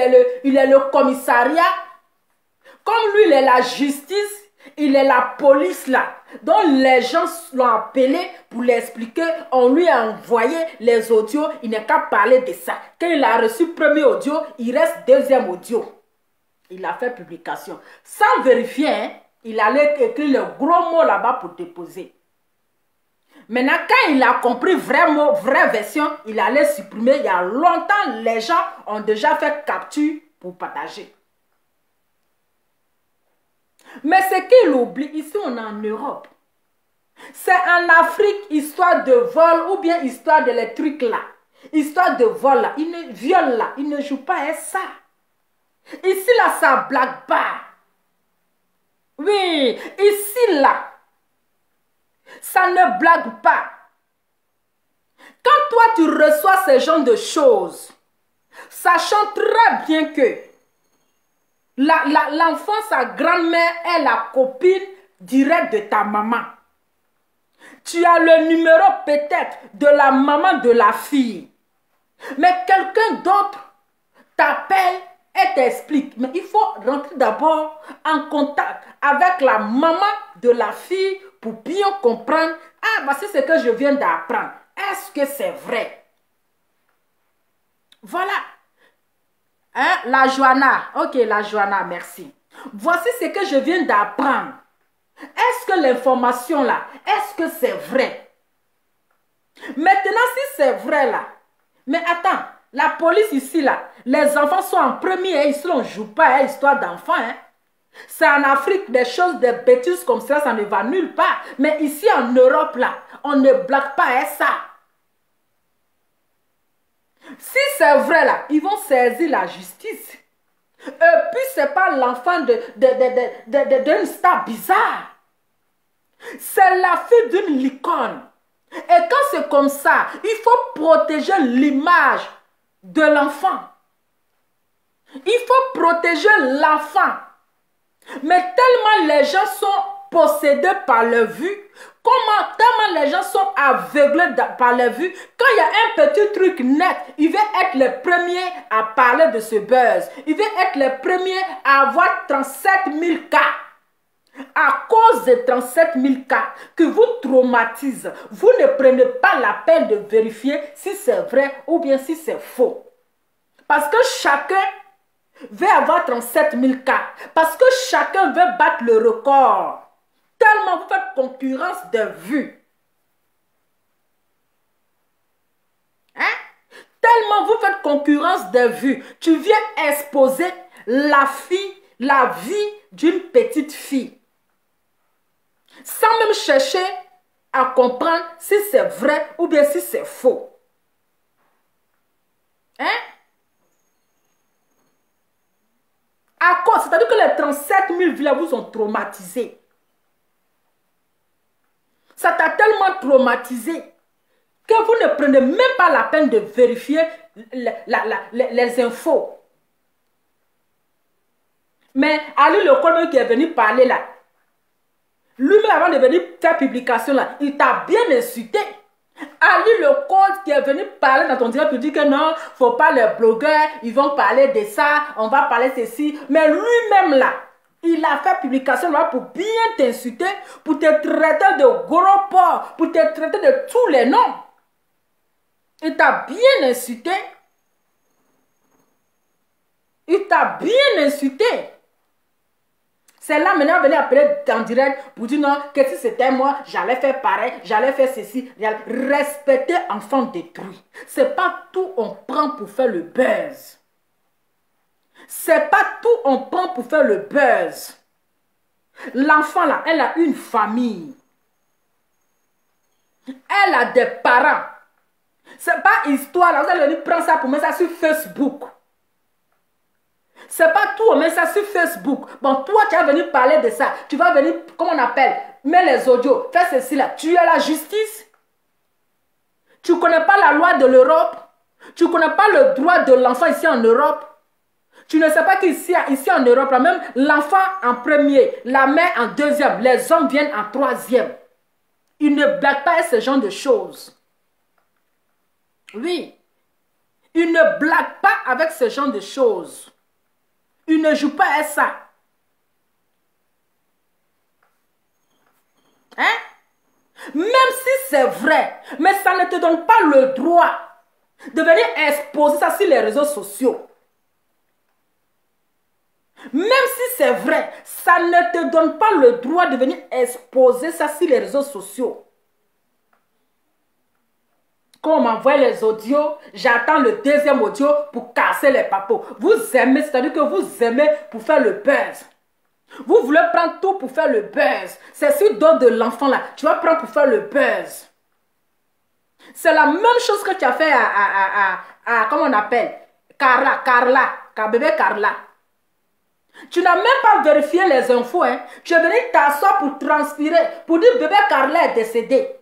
est le commissariat, comme lui, il est la justice, il est la police là. Donc, les gens l'ont appelé pour l'expliquer. On lui a envoyé les audios. Il n'est qu'à parler de ça. Quand il a reçu le premier audio, il reste deuxième audio. Il a fait publication. Sans vérifier, hein, il allait écrire le gros mot là-bas pour déposer. Maintenant, quand il a compris vrai mot, vraie version, il allait supprimer. Il y a longtemps, les gens ont déjà fait capture pour partager. Mais ce qu'il oublie, ici on est en Europe. C'est en Afrique, histoire de vol ou bien histoire de les trucs là. Histoire de vol là, il ne viole là, il ne joue pas à ça. Ici là, ça blague pas. Oui, ici là, ça ne blague pas. Quand toi tu reçois ce genre de choses, sachant très bien que l'enfant, sa grand-mère est la copine directe de ta maman. Tu as le numéro peut-être de la maman de la fille. Mais quelqu'un d'autre t'appelle et t'explique. Mais il faut rentrer d'abord en contact avec la maman de la fille pour bien comprendre. Ah, voici ce que je viens d'apprendre. Est-ce que c'est vrai? Voilà. Hein, la Joanna. Ok, la Joanna, merci. Voici ce que je viens d'apprendre. Est-ce que l'information là, est-ce que c'est vrai? Maintenant, si c'est vrai là, mais attends, la police ici là, les enfants sont en premier, ici on ne joue pas à histoire d'enfants. Hein. C'est en Afrique, des choses, des bêtises comme ça ne va nulle part. Mais ici en Europe là, on ne blague pas à ça. Si c'est vrai là, ils vont saisir la justice. Et puis c'est pas l'enfant d'une star bizarre. C'est la fille d'une licorne. Et quand c'est comme ça, il faut protéger l'image de l'enfant. Il faut protéger l'enfant. Mais tellement les gens sont possédés par leur vue, tellement les gens sont aveuglés par leur vue, quand il y a un petit truc net, ils veulent être les premiers à parler de ce buzz. Ils veulent être les premiers à avoir 37 000 cas. À cause de 37 000 cas que vous traumatisent, vous ne prenez pas la peine de vérifier si c'est vrai ou bien si c'est faux. Parce que chacun veut avoir 37 000 cas. Parce que chacun veut battre le record. Tellement vous faites concurrence de vues. Hein? Tellement vous faites concurrence de vues. Tu viens exposer la vie d'une petite fille. Sans même chercher à comprendre si c'est vrai ou bien si c'est faux. Hein? À cause, c'est-à-dire que les 37 000 villas vous ont traumatisé. Ça t'a tellement traumatisé que vous ne prenez même pas la peine de vérifier les infos. Mais Ali le Colme qui est venu parler là, lui-même avant de venir faire publication là, il t'a bien insulté. Ali le code qui est venu parler dans ton direct, tu dis que non, faut pas les blogueurs, ils vont parler de ça, on va parler de ceci. Mais lui-même là, il a fait publication là pour bien t'insulter, pour te traiter de gros porc, pour te traiter de tous les noms. Il t'a bien insulté. Il t'a bien insulté. C'est là maintenant venir appeler en direct pour dire non, que si c'était moi, j'allais faire pareil, j'allais faire ceci. Respecter enfant détruit. C'est pas tout on prend pour faire le buzz. C'est pas tout on prend pour faire le buzz. L'enfant là, elle a une famille. Elle a des parents. C'est pas histoire là, vous allez venir prendre ça pour mettre ça sur Facebook. C'est pas tout, on met ça sur Facebook. Bon, toi, tu vas venir parler de ça. Tu vas venir, comment on appelle, mets les audios, fais ceci là. Tu es la justice. Tu ne connais pas la loi de l'Europe. Tu ne connais pas le droit de l'enfant ici en Europe. Tu ne sais pas qu'ici en Europe, là, même l'enfant en premier, la mère en deuxième, les hommes viennent en troisième. Ils ne blaguent pas à ce genre de choses. Oui. Ils ne blaguent pas avec ce genre de choses. Ils ne jouent pas à ça. Hein? Même si c'est vrai, mais ça ne te donne pas le droit de venir exposer ça sur les réseaux sociaux. Même si c'est vrai, ça ne te donne pas le droit de venir exposer ça sur les réseaux sociaux. Quand on m'envoie les audios, j'attends le deuxième audio pour casser les papos. Vous aimez, c'est-à-dire que vous aimez pour faire le buzz. Vous voulez prendre tout pour faire le buzz. C'est sur le dos de l'enfant là. Tu vas prendre pour faire le buzz. C'est la même chose que tu as fait à comment on appelle? Bébé Carla. Tu n'as même pas vérifié les infos. Hein. Tu es venu t'asseoir pour transpirer. Pour dire bébé Carla est décédé.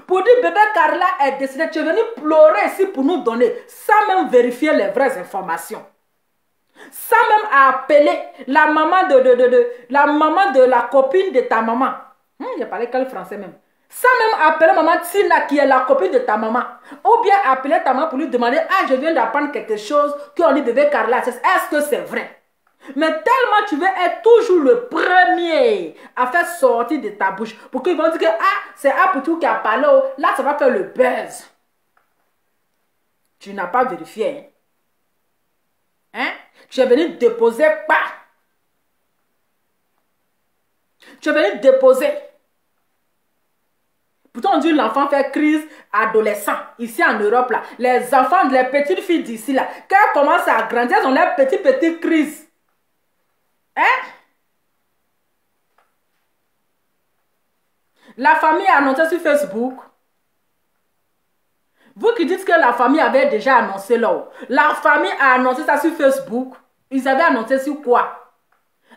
Pour dire bébé Carla est décédé, tu es venu pleurer ici pour nous donner, sans même vérifier les vraies informations. Sans même appeler la maman de la copine de ta maman. J'ai parlé quel français même. Sans même appeler maman Tina qui est la copine de ta maman. Ou bien appeler ta maman pour lui demander, ah je viens d'apprendre quelque chose, qu'on dit bébé Carla, est-ce que c'est vrai? Mais tellement tu veux être toujours le premier à faire sortir de ta bouche pour qu'ils vont dire que ah, c'est Apoutou qui a parlé, là ça va faire le buzz. Tu n'as pas vérifié. Hein? Tu es venu déposer pas. Tu es venu déposer. Pourtant on dit l'enfant fait crise adolescent. Ici en Europe là, les enfants, les petites filles d'ici là, quand elles commencent à grandir, elles ont leur petite crise. Hein? La famille a annoncé sur Facebook. Vous qui dites que la famille avait déjà annoncé là. La famille a annoncé ça sur Facebook. Ils avaient annoncé sur quoi?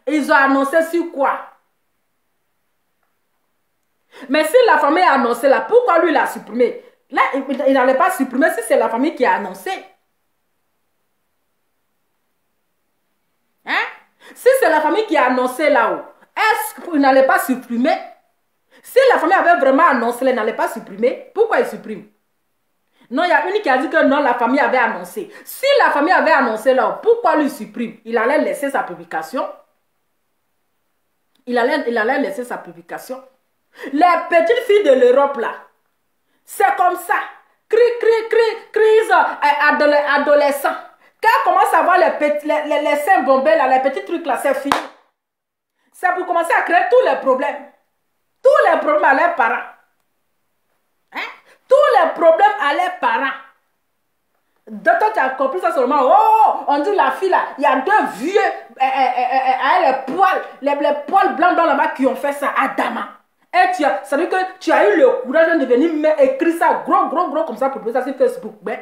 Ils ont annoncé sur quoi? Mais si la famille a annoncé là, pourquoi lui l'a supprimé? Là, il n'allait pas supprimer si c'est la famille qui a annoncé. Hein? Si c'est la famille qui a annoncé là-haut, est-ce qu'il n'allait pas supprimer? Si la famille avait vraiment annoncé, il n'allait pas supprimer. Pourquoi il supprime? Non, il y a une qui a dit que non, la famille avait annoncé. Si la famille avait annoncé là, pourquoi lui supprime? Il allait laisser sa publication. Il allait laisser sa publication. Les petites filles de l'Europe là, c'est comme ça. Crise adolescent. Quand on commence à voir les seins bombés là, les petits trucs là, c'est fini. C'est pour commencer à créer tous les problèmes. Tous les problèmes à leurs parents. Hein? Tous les problèmes à leurs parents. D'autant tu as compris ça seulement. Oh, on dit la fille là, il y a deux vieux les poils blancs là-bas qui ont fait ça à Dama. Et ça veut dire que tu as eu le courage de venir écrire ça gros comme ça pour poser ça sur Facebook. Ben.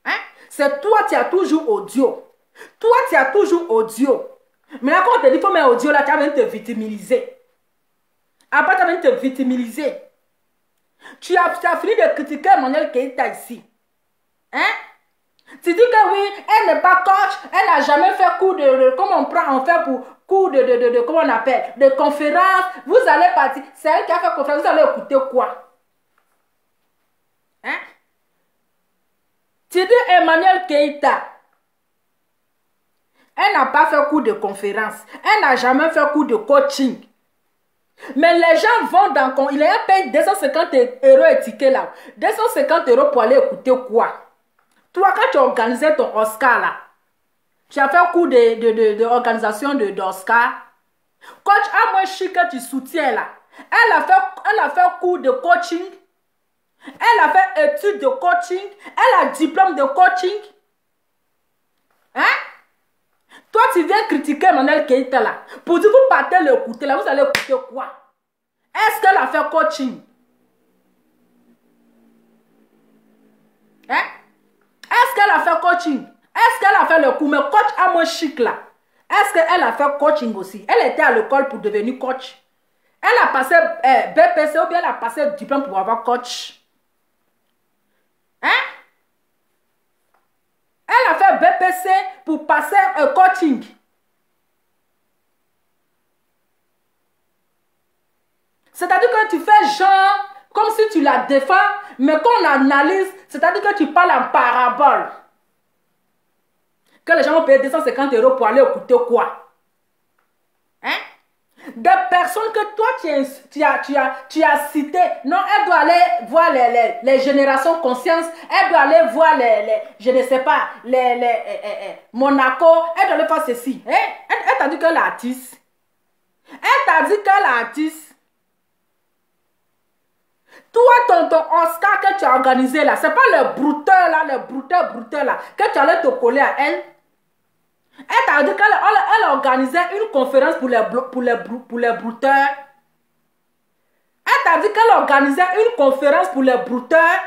Hein? C'est toi, tu as toujours audio. Toi, tu as toujours audio. Maintenant, quand on te dit qu'il faut mettre audio là, tu vas venir te victimiser. Après, tu vas venir te victimiser. Tu as fini de critiquer Emmanuel Keïta ici. Hein? Tu dis que oui, elle n'est pas coach, elle n'a jamais fait cours comment on fait pour cours comment on appelle, de conférence. Vous allez partir, c'est elle qui a fait conférence, vous allez écouter quoi? Hein? Tu dis Emmanuel Keïta, elle n'a pas fait cours de conférence, elle n'a jamais fait cours de coaching. Mais les gens vont dans... Il a payé 250 € et ticket là. 250 € pour aller écouter quoi? Toi, quand tu organisais ton Oscar là, tu as fait un cours d'organisation d'Oscar. Coach Amweshi que tu soutiens là, elle a fait un cours de coaching. Elle a fait études de coaching. Elle a diplôme de coaching. Hein? Toi, tu viens critiquer Emmanuel Keïta là. Pour dire que vous partez l'écouter là, vous allez écouter quoi? Est-ce qu'elle a fait coaching? Hein? Est-ce qu'elle a fait coaching? Est-ce qu'elle a fait le cours? Mais coach à moi chic là. Est-ce qu'elle a fait coaching aussi? Elle était à l'école pour devenir coach. Elle a passé BPC ou bien elle a passé diplôme pour avoir coach. Hein? Elle a fait BPC pour passer un coaching. C'est-à-dire que tu fais genre comme si tu la défends, mais quand on analyse, c'est-à-dire que tu parles en parabole. Que les gens vont payer 250 € pour aller écouter quoi? Hein? Des personnes que toi tu as citées. Non, elle doit aller voir les générations conscience. Elle doit aller voir je ne sais pas, Monaco. Elle doit aller faire ceci. Hein? Elle t'a dit qu'elle est artiste. Elle t'a dit qu'elle est artiste. Toi, ton Oscar que tu as organisé là, c'est pas le brouteur là, là, que tu allais te coller à elle. Elle t'a dit qu'elle organisait une conférence pour les brouteurs. Elle t'a dit qu'elle organisait une conférence pour les brouteurs.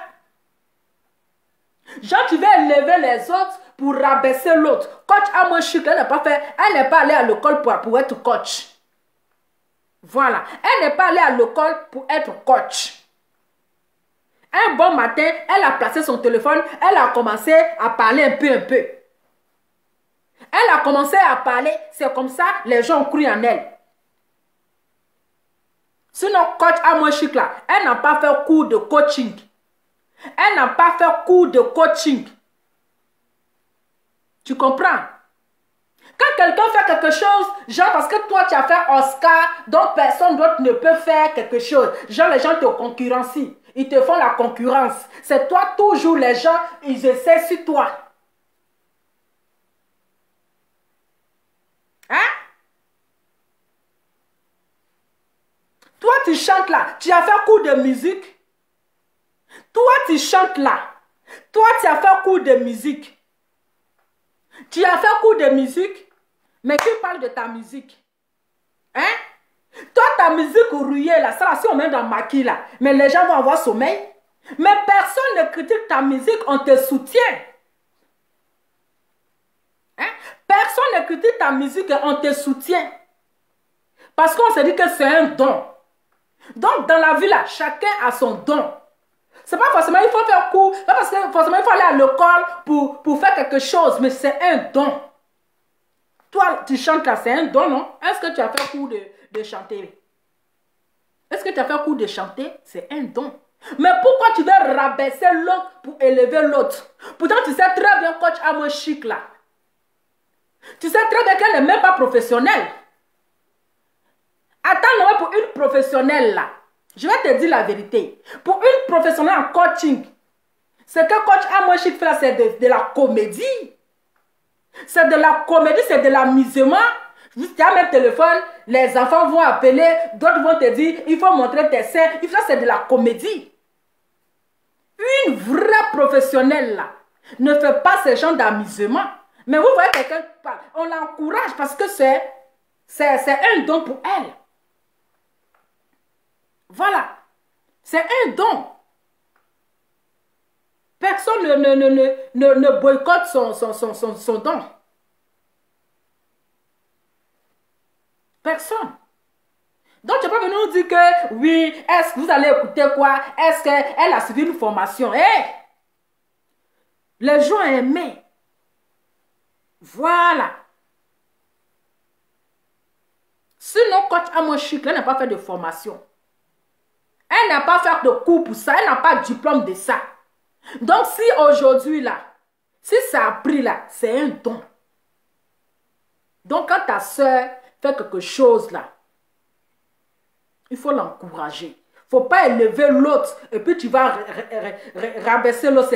Genre, tu veux élever les autres pour rabaisser l'autre. Coach Amoshik, elle n'est pas allée à l'école pour être coach. Voilà. Elle n'est pas allée à l'école pour être coach. Un bon matin, elle a placé son téléphone, elle a commencé à parler un peu. Elle a commencé à parler, c'est comme ça, les gens ont cru en elle. Sinon, coach Amoshik là, elle n'a pas fait cours de coaching. Elle n'a pas fait cours de coaching. Tu comprends? Quand quelqu'un fait quelque chose, genre parce que toi tu as fait Oscar, donc personne d'autre ne peut faire quelque chose. Genre les gens te concurrencient. Ils te font la concurrence. C'est toi toujours, les gens, ils essaient sur toi. Hein? Toi, tu chantes là. Tu as fait cours de musique. Toi, tu chantes là. Toi, tu as fait cours de musique. Tu as fait cours de musique. Mais qui parle de ta musique? Hein? Toi, ta musique rouillée là, ça là, si on met dans le maquis là, mais les gens vont avoir sommeil. Mais personne ne critique ta musique, on te soutient. Hein? Personne ne critique ta musique et on te soutient. Parce qu'on se dit que c'est un don. Donc, dans la vie, là, chacun a son don. C'est pas forcément il faut faire cours, pas parce que forcément il faut aller à l'école pour faire quelque chose, mais c'est un don. Toi, tu chantes là, c'est un don, non? Est-ce que tu as fait cours de chanter? Est-ce que tu as fait cours de chanter? C'est un don. Mais pourquoi tu veux rabaisser l'autre pour élever l'autre? Pourtant, tu sais très bien, coach Amo Chic là. Tu sais très bien qu'elle n'est même pas professionnelle. Attends, pour une professionnelle là, je vais te dire la vérité. Pour une professionnelle en coaching, ce que coach Amo Chic fait là, c'est de la comédie. C'est de la comédie, c'est de l'amusement. Tu as même téléphone, les enfants vont appeler, d'autres vont te dire, il faut montrer tes seins. Ça, c'est de la comédie. Une vraie professionnelle là, ne fait pas ce genre d'amusement. Mais vous voyez quelqu'un qui parle, on l'encourage parce que c'est un don pour elle. Voilà. C'est un don. Personne ne boycotte son don. Personne. Donc, tu peux venir nous dire que, oui, est-ce que vous allez écouter quoi? Est-ce qu'elle a suivi une formation? Les gens aimaient. Voilà. Sinon, coach Amo Chic, elle n'a pas fait de formation. Elle n'a pas fait de cours pour ça. Elle n'a pas de diplôme de ça. Donc, si aujourd'hui, là, si ça a pris là, c'est un don. Donc, quand ta soeur fait quelque chose là, il faut l'encourager. Il ne faut pas élever l'autre et puis tu vas rabaisser l'autre.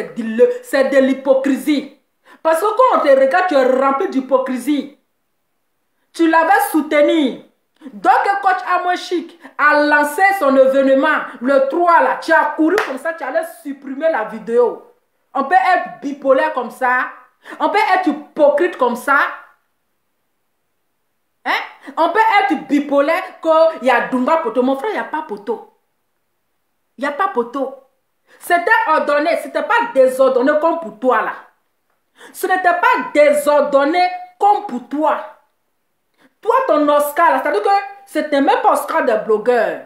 C'est de l'hypocrisie. Parce que quand on te regarde, tu es rempli d'hypocrisie. Tu l'avais soutenu. Donc, coach Amo Chic a lancé son événement, le 3 là. Tu as couru comme ça, tu allais supprimer la vidéo. On peut être bipolaire comme ça. On peut être hypocrite comme ça. Hein? On peut être bipolaire qu'il y a Dunga Poto. Mon frère, il n'y a pas Poto. Il n'y a pas Poto. C'était ordonné. Ce n'était pas désordonné comme pour toi là. Ce n'était pas désordonné comme pour toi. Toi, ton Oscar, c'est-à-dire que c'était même pas Oscar de blogueur.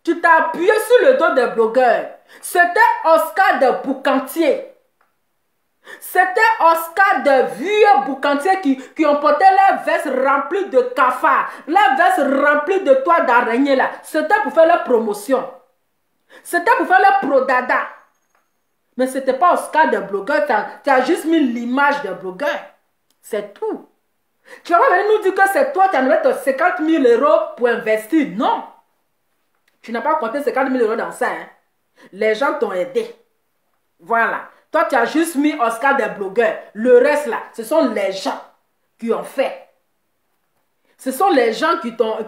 Tu t'as appuyé sur le dos des blogueurs. C'était Oscar de boucantier. C'était Oscar de vieux boucantiers qui ont porté leurs vestes remplies de cafards, leurs vestes remplies de toiles d'araignée là. C'était pour faire leur promotion. C'était pour faire leur pro-dada. Mais ce n'était pas Oscar de blogueur. Tu as juste mis l'image de blogueur. C'est tout. Tu vas venir nous dire que c'est toi qui as donné 50 000 € pour investir. Non. Tu n'as pas compté 50 000 € dans ça. Hein? Les gens t'ont aidé. Voilà. Toi, tu as juste mis Oscar des blogueurs. Le reste là, ce sont les gens qui ont fait. Ce sont les gens qui t'ont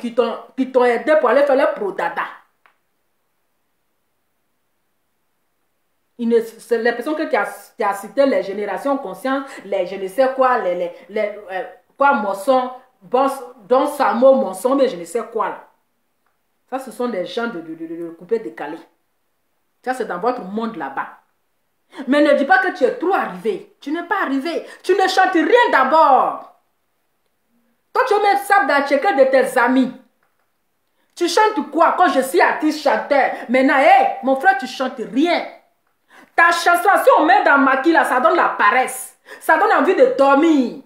aidé pour aller faire le pro-dada. C'est les personnes que tu as citées, les générations conscientes, les je ne sais quoi, quoi, Mosson, Don Samo, Mosson, mais je ne sais quoi là. Ça, ce sont des gens de coupé décalé. Ça, c'est dans votre monde là-bas. Mais ne dis pas que tu es trop arrivé. Tu n'es pas arrivé. Tu ne chantes rien d'abord. Toi, tu mets ça dans chacun de tes amis. Tu chantes quoi? Quand je suis artiste chanteur. Maintenant, hey, mon frère, tu chantes rien. Ta chanson, si on met dans maquille là, ça donne la paresse. Ça donne envie de dormir.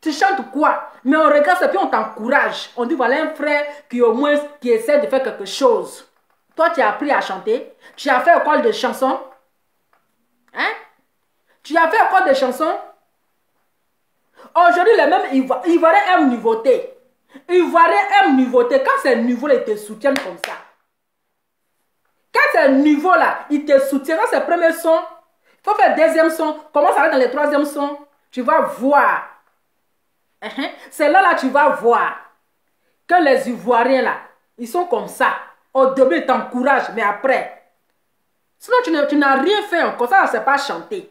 Tu chantes quoi? Mais on regarde ça, puis on t'encourage. On dit, voilà un frère qui au moins qui essaie de faire quelque chose. Toi, tu as appris à chanter. Tu as fait école de chansons. Hein? Tu as fait école de chansons. Aujourd'hui, les mêmes Ivoiriens aiment nouveauté. Ivoiriens aiment nouveauté. Quand c'est nouveau, ils te soutiennent comme ça. Quand c'est nouveau là, ils te soutiennent. Quand c'est le premier son, il faut faire deuxième son. Commence à aller dans le troisième son. Tu vas voir. C'est là, tu vas voir que les Ivoiriens là, ils sont comme ça. Au début, ils t'encouragent, mais après. Sinon, tu n'as rien fait encore. Ça, c'est pas chanter.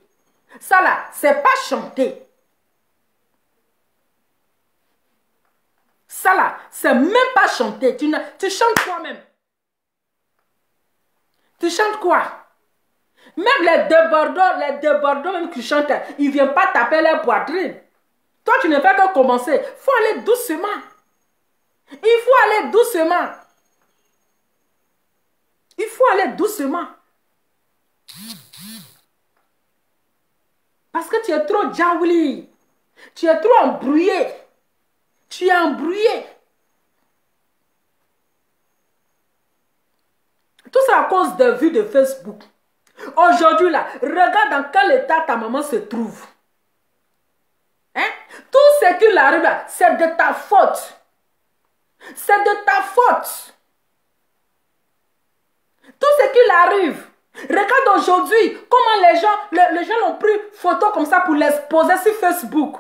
Ça là, c'est pas chanter. Ça là, c'est même pas chanter. Tu chantes toi-même. Tu chantes quoi? Même les débordants même qui chantent, ils ne viennent pas taper leur poitrine. Toi, tu ne fais que commencer. Il faut aller doucement. Il faut aller doucement. Il faut aller doucement. Parce que tu es trop jaouli. Tu es trop embrouillé. Tu es embrouillé. Tout ça à cause de vues de Facebook. Aujourd'hui, là, regarde dans quel état ta maman se trouve. Hein? Tout ce qui arrive là, c'est de ta faute. C'est de ta faute. Tout ce qui arrive. Regarde aujourd'hui comment les gens l'ont pris photo comme ça pour l'exposer sur Facebook.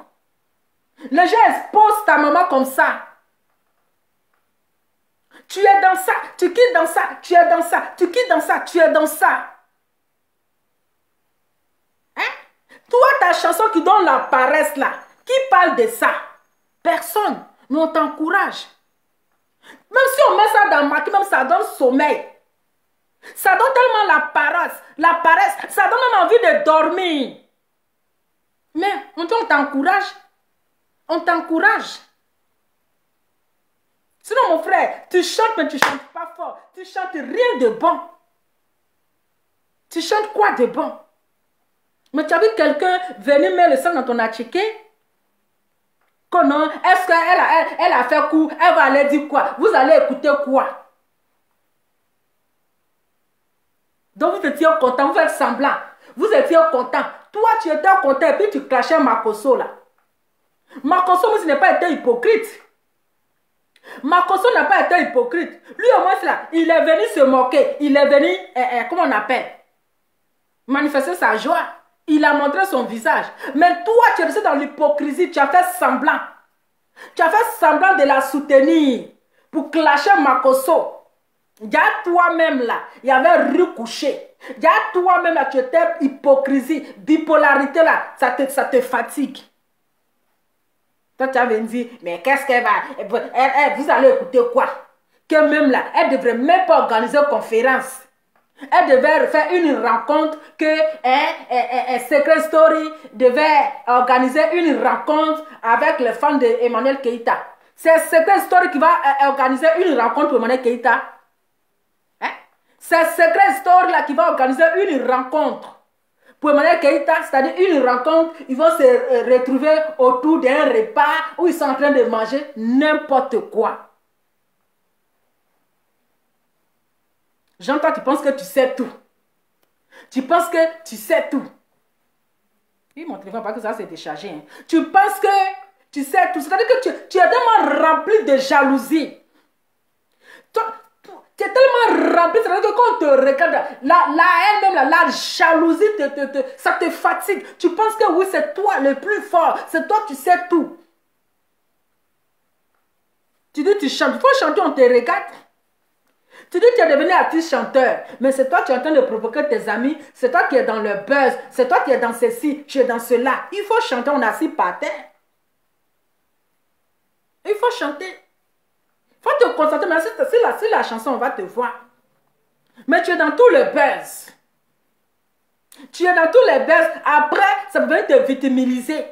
Les gens exposent ta maman comme ça. Tu es dans ça, tu quittes dans ça, tu es dans ça, tu quittes dans ça, tu es dans ça. Hein? Toi, ta chanson qui donne la paresse là, qui parle de ça? Personne, mais on t'encourage. Même si on met ça dans ma même ça donne sommeil. Ça donne tellement la paresse, ça donne même envie de dormir. Mais on t'encourage. On t'encourage. Sinon, mon frère, tu chantes, mais tu ne chantes pas fort. Tu chantes rien de bon. Tu chantes quoi de bon? Mais tu as vu quelqu'un venir mettre le sang dans ton attiqué? Comment? Est-ce qu'elle a fait coup? Elle va aller dire quoi? Vous allez écouter quoi? Donc vous étiez content, vous faites semblant. Vous étiez content. Toi, tu étais content et puis tu crachais Makosso là. Makosso, ce n'est pas été hypocrite. Makosso n'a pas été hypocrite. Lui, au moins, là, il est venu se moquer. Il est venu, comment on appelle? Manifester sa joie. Il a montré son visage. Mais toi, tu es resté dans l'hypocrisie. Tu as fait semblant. Tu as fait semblant de la soutenir pour clasher Makosso. Il y a toi-même là, il y avait rue couché. Il y a toi-même là, tu étais hypocrisie, bipolarité là, ça te fatigue. Toi, tu avais dit, mais qu'est-ce qu'elle va... vous allez écouter quoi? Que même là, elle ne devrait même pas organiser une conférence. Elle devait faire une rencontre que Secret Story devait organiser une rencontre avec les fans d'Emmanuel Keïta. C'est Secret Story qui va organiser une rencontre pour Emmanuel Keïta. Hein? C'est Secret Story là qui va organiser une rencontre pour Emmanuel Keïta, c'est-à-dire une rencontre. Ils vont se retrouver autour d'un repas où ils sont en train de manger n'importe quoi. Jean, toi, tu penses que tu sais tout. Tu penses que tu sais tout. Oui, mon téléphone, pas que ça s'est déchargé. Hein. Tu penses que tu sais tout. C'est-à-dire que tu es tellement rempli de jalousie. Tu es tellement rempli. C'est-à-dire que quand on te regarde, la jalousie, ça te fatigue. Tu penses que oui, c'est toi le plus fort. C'est toi, tu sais tout. Tu dis, tu chantes. Il faut chanter, on te regarde. Tu dis que tu es devenu artiste chanteur, mais c'est toi qui es en train de provoquer tes amis, c'est toi qui es dans le buzz, c'est toi qui es dans ceci, tu es dans cela. Il faut chanter, on est assis par terre. Il faut chanter. Il faut te concentrer, mais si la chanson, on va te voir. Mais tu es dans tout le buzz. Tu es dans tous les buzz. Après, ça peut venir te victimiser.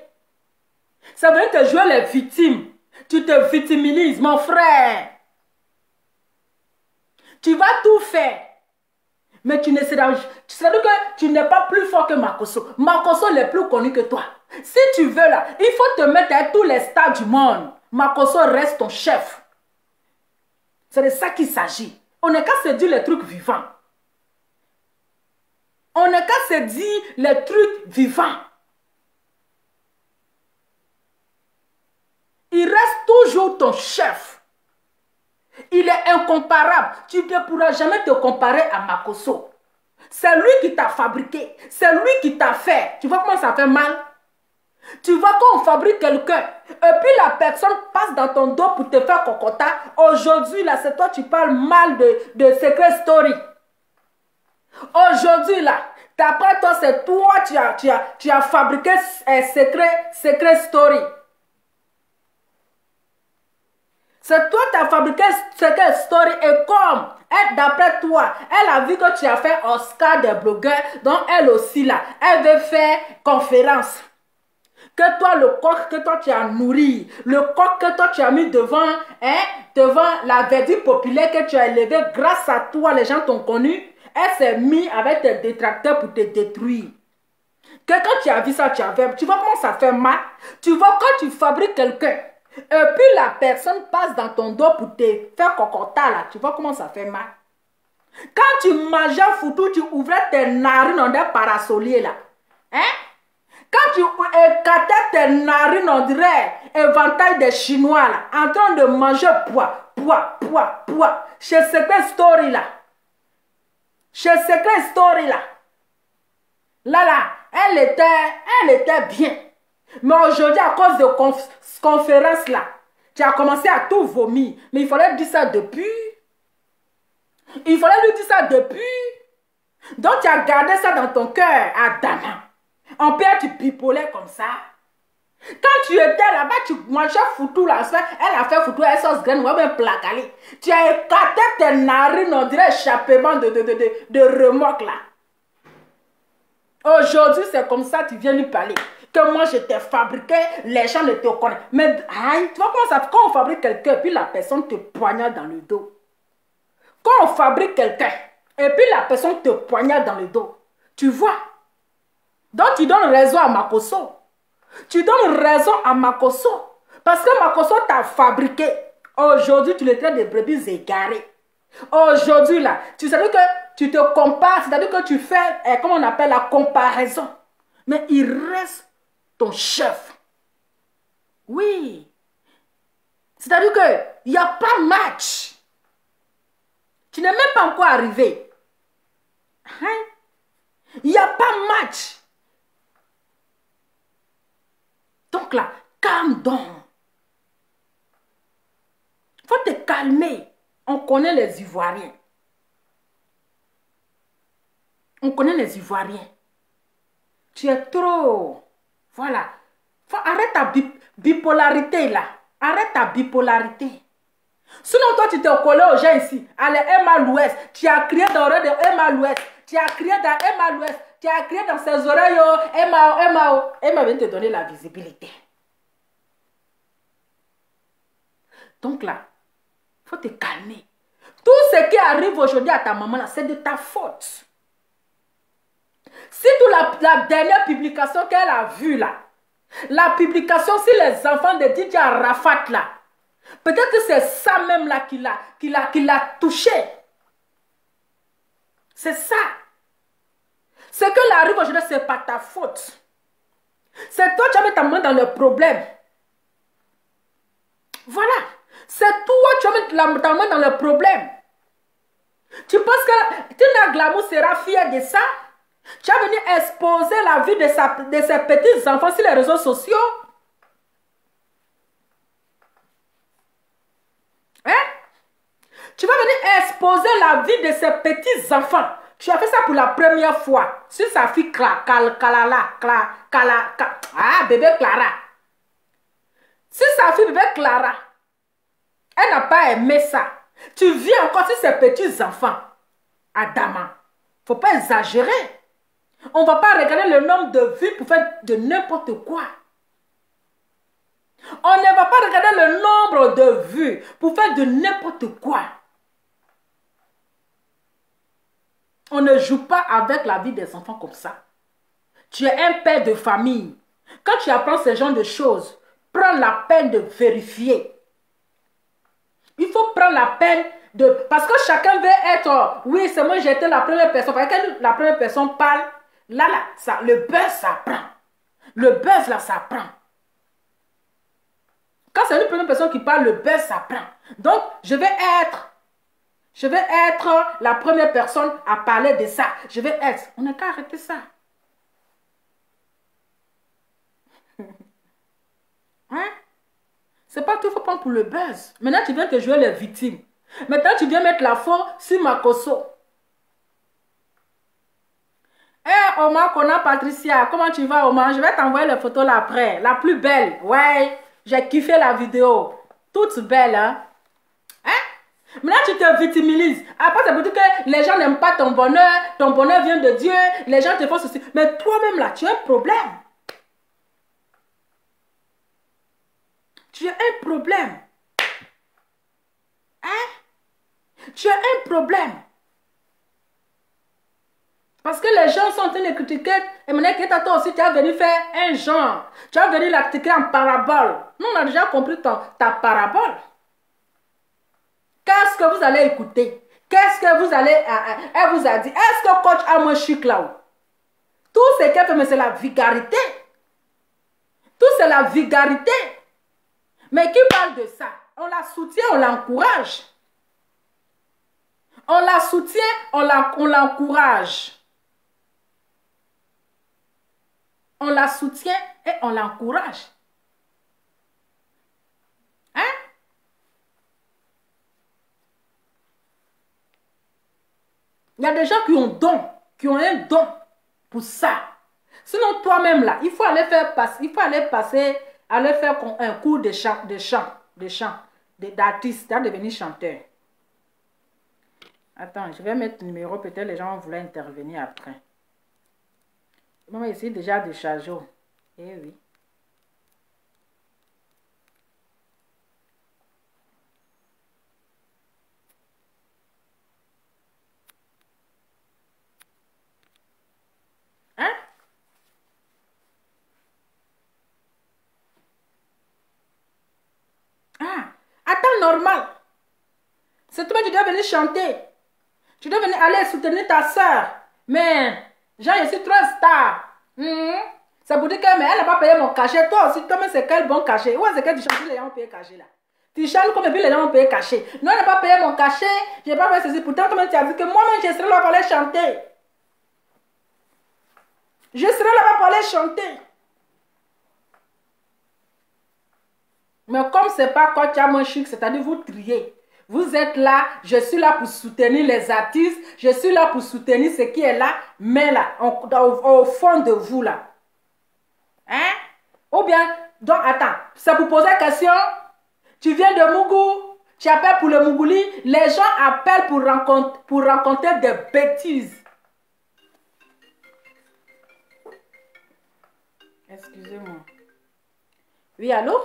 Ça veut venir te jouer les victimes. Tu te victimises, mon frère. Tu vas tout faire. Mais tu ne seras... C'est-à-dire que tu n'es pas plus fort que Makosso. Makosso est plus connu que toi. Si tu veux là, il faut te mettre à tous les stars du monde. Makosso reste ton chef. C'est de ça qu'il s'agit. On n'est qu'à se dire les trucs vivants. On n'est qu'à se dire les trucs vivants. Il reste toujours ton chef. Il est incomparable. Tu ne pourras jamais te comparer à Makosso. C'est lui qui t'a fabriqué. C'est lui qui t'a fait. Tu vois comment ça fait mal? Tu vois quand on fabrique quelqu'un et puis la personne passe dans ton dos pour te faire cocota. Aujourd'hui, là, c'est toi, tu parles mal de Secret Story. Aujourd'hui, là, d'après toi, c'est toi, tu as fabriqué Secret Story. C'est toi qui as fabriqué cette story et comme, d'après toi, elle a vu que tu as fait Oscar des blogueurs, donc elle aussi là, elle veut faire conférence. Que toi, le coq que toi tu as nourri, le coq que toi tu as mis devant, devant la verdict populaire que tu as élevé, grâce à toi, les gens t'ont connu, elle s'est mise avec tes détracteurs pour te détruire. Que quand tu as vu ça, tu vois comment ça fait mal. Tu vois quand tu fabriques quelqu'un, et puis la personne passe dans ton dos pour te faire cocota là, tu vois comment ça fait mal. Quand tu mangeais foutu, tu ouvrais tes narines dans des parasoliers là. Quand tu écartais tes narines, on dirait éventail des Chinois là, en train de manger poids. Chez Secret Story là. Chez Secret Story là. Là, elle était bien. Mais aujourd'hui, à cause de conférence là, tu as commencé à tout vomir. Mais il fallait dire ça depuis. Il fallait lui dire ça depuis. Donc tu as gardé ça dans ton cœur, Adama. En père, tu bipolais comme ça. Quand tu étais là-bas, tu mangeais foutu là. Elle a fait foutu, elle sauce graine, ou même placalé. Tu as écarté tes narines, on dirait échappement de remorque là. Aujourd'hui, c'est comme ça que tu viens lui parler. Que moi, je t'ai fabriqué, les gens ne te connaissent. Mais, tu vois comment ça fait? Quand on fabrique quelqu'un, puis la personne te poignarde dans le dos. Quand on fabrique quelqu'un, et puis la personne te poignarde dans le dos. Tu vois? Donc, tu donnes raison à Makosso. Tu donnes raison à Makosso. Parce que Makosso t'a fabriqué. Aujourd'hui, tu le traites de brebis égarées. Aujourd'hui, là, tu sais que tu te compares, c'est-à-dire que tu fais, comment on appelle la comparaison. Mais il reste ton chef. Oui. C'est-à-dire qu'il n'y a pas match. Tu n'es même pas encore arrivé. Il n'y a pas match. Donc là, calme donc. Il faut te calmer. On connaît les Ivoiriens. On connaît les Ivoiriens. Tu es trop... Voilà. Arrête ta bipolarité là. Arrête ta bipolarité. Sinon, toi, tu t'es collé aux gens ici. Allez, Emma l'Ouest. Tu as crié dans l'oreille de Emma l'Ouest. Tu as crié dans Emma l'Ouest. Tu as crié dans ses oreilles. Emma vient te donner la visibilité. Donc là, il faut te calmer. Tout ce qui arrive aujourd'hui à ta maman, là, c'est de ta faute. Si la dernière publication qu'elle a vue là, la publication sur les enfants de DJ Arafat là, peut-être que c'est ça même là qui l'a touché. C'est ça. Ce que arrive aujourd'hui, ce n'est pas ta faute. C'est toi qui as mis ta main dans le problème. Voilà. C'est toi qui as mis ta main dans le problème. Tu penses que Tina Glamour sera fière de ça? Tu as venu exposer la vie de ses petits enfants sur les réseaux sociaux? Tu vas venir exposer la vie de ses petits enfants. Tu as fait ça pour la première fois. Sur sa fille bébé Clara. Si sa fille bébé Clara, elle n'a pas aimé ça. Tu viens encore sur ses petits enfants. Adama, il ne faut pas exagérer. On ne va pas regarder le nombre de vues pour faire de n'importe quoi. On ne va pas regarder le nombre de vues pour faire de n'importe quoi. On ne joue pas avec la vie des enfants comme ça. Tu es un père de famille. Quand tu apprends ce genre de choses, prends la peine de vérifier. Il faut prendre la peine de... Parce que chacun veut être... Oui, c'est moi, j'ai été la première personne. Parce que la première personne parle, là, ça, le buzz, ça prend. Le buzz, là, ça prend. Quand c'est une première personne qui parle, le buzz, ça prend. Donc, je vais être la première personne à parler de ça. Je vais être... On n'a qu'à arrêter ça. Hein? C'est pas tout, il faut prendre pour le buzz. Maintenant, tu viens te jouer les victimes. Maintenant, tu viens mettre la faute sur Makosso. Omar, Kona, Patricia, comment tu vas, Omar? Je vais t'envoyer les photos là après. La plus belle. Ouais, j'ai kiffé la vidéo. Toute belle, hein? Maintenant, tu te victimises. Après, ça veut dire que les gens n'aiment pas ton bonheur vient de Dieu, les gens te font ceci. Mais toi-même, là, tu as un problème. Tu as un problème. Hein? Tu as un problème. Parce que les gens sont en train de critiquer. Et maintenant que toi aussi, tu as venu faire un genre. Tu as venu la critiquer en parabole. Nous, on a déjà compris ta parabole. Qu'est-ce que vous allez écouter? Qu'est-ce que vous allez... Elle vous a dit, est-ce que coach a moins chic là-haut? Tout ce qu'elle fait, mais c'est la vulgarité. Tout c'est la vulgarité. Mais qui parle de ça? On la soutient, on l'encourage. On la soutient, on l'encourage. On la soutient et on l'encourage. Hein? Il y a des gens qui ont un don pour ça. Sinon, toi-même là, il faut aller faire un cours de chant, d'artiste, de devenir chanteur. Attends, je vais mettre le numéro, peut-être les gens vont vouloir intervenir après. On va essayer déjà de charger. Eh oui. Hein? Ah, attends, normal. C'est toi, tu dois venir chanter. Tu dois venir aller soutenir ta soeur. Mais, Jean, je suis trop star. Ça veut dire que, mais elle n'a pas payé mon cachet. Toi aussi, toi-même, c'est quel bon cachet? Ouais, c'est que tu chantes, les gens ont payé cachet là. Tu chantes comme et puis les gens ont payé cachet. Non, elle n'a pas payé mon cachet. Je n'ai pas fait ceci. Pourtant, toi-même, tu as dit que moi-même, je serai là pour aller chanter. Je serai là pour aller chanter. Mais comme c'est pas quand tu as mon chic, c'est-à-dire vous triez. Vous êtes là, je suis là pour soutenir les artistes, je suis là pour soutenir ce qui est là, mais là, au fond de vous là. Hein? Ou bien, donc attends, c'est pour poser la question, tu viens de Mougou, tu appelles pour le Mougouli, les gens appellent pour rencontrer des bêtises. Excusez-moi. Oui, allô?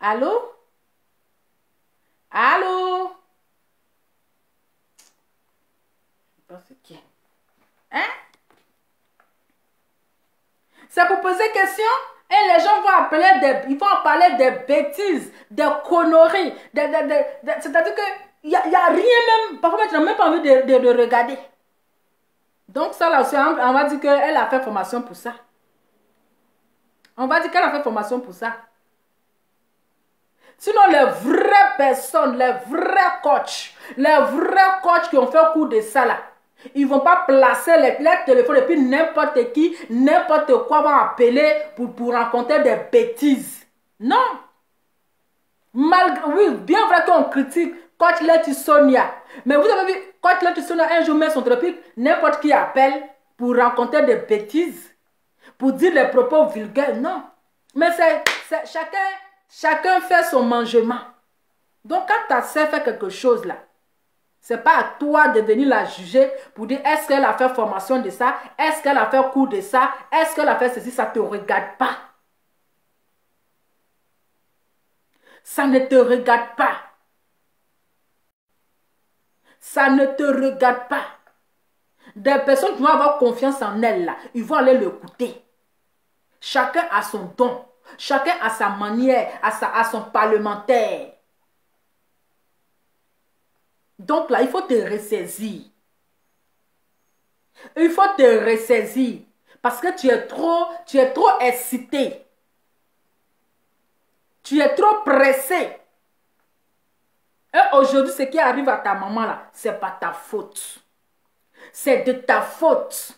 Allô? Allô? Je sais pas ce qui est. Hein? C'est pour poser question et les gens vont ils vont parler des bêtises, des conneries. C'est-à-dire qu'il n'y a rien même. Parfois, tu n'as même pas envie de regarder. Donc ça là aussi, on va dire qu'elle a fait formation pour ça. On va dire qu'elle a fait formation pour ça. Sinon, les vraies personnes, les vrais coachs qui ont fait un cours de ça là, ils ne vont pas placer les téléphones et puis n'importe qui, n'importe quoi va appeler pour rencontrer des bêtises. Non. Oui, bien vrai qu'on critique Coach Leti Sonia. Mais vous avez vu, Coach Leti Sonia, un jour met son tropique, n'importe qui appelle pour rencontrer des bêtises, pour dire des propos vulgaires. Non. Mais c'est chacun fait son mangement. Donc, quand ta sœur fait quelque chose là, c'est pas à toi de venir la juger pour dire est-ce qu'elle a fait formation de ça, est-ce qu'elle a fait cours de ça, est-ce qu'elle a fait ceci, ça ne te regarde pas. Ça ne te regarde pas. Ça ne te regarde pas. Des personnes qui vont avoir confiance en elle là, ils vont aller l'écouter. Chacun a son don. Chacun a sa manière, a son parlementaire. Donc là, il faut te ressaisir. Il faut te ressaisir. Parce que tu es trop excité. Tu es trop pressé. Et aujourd'hui, ce qui arrive à ta maman là, c'est pas ta faute. C'est de ta faute.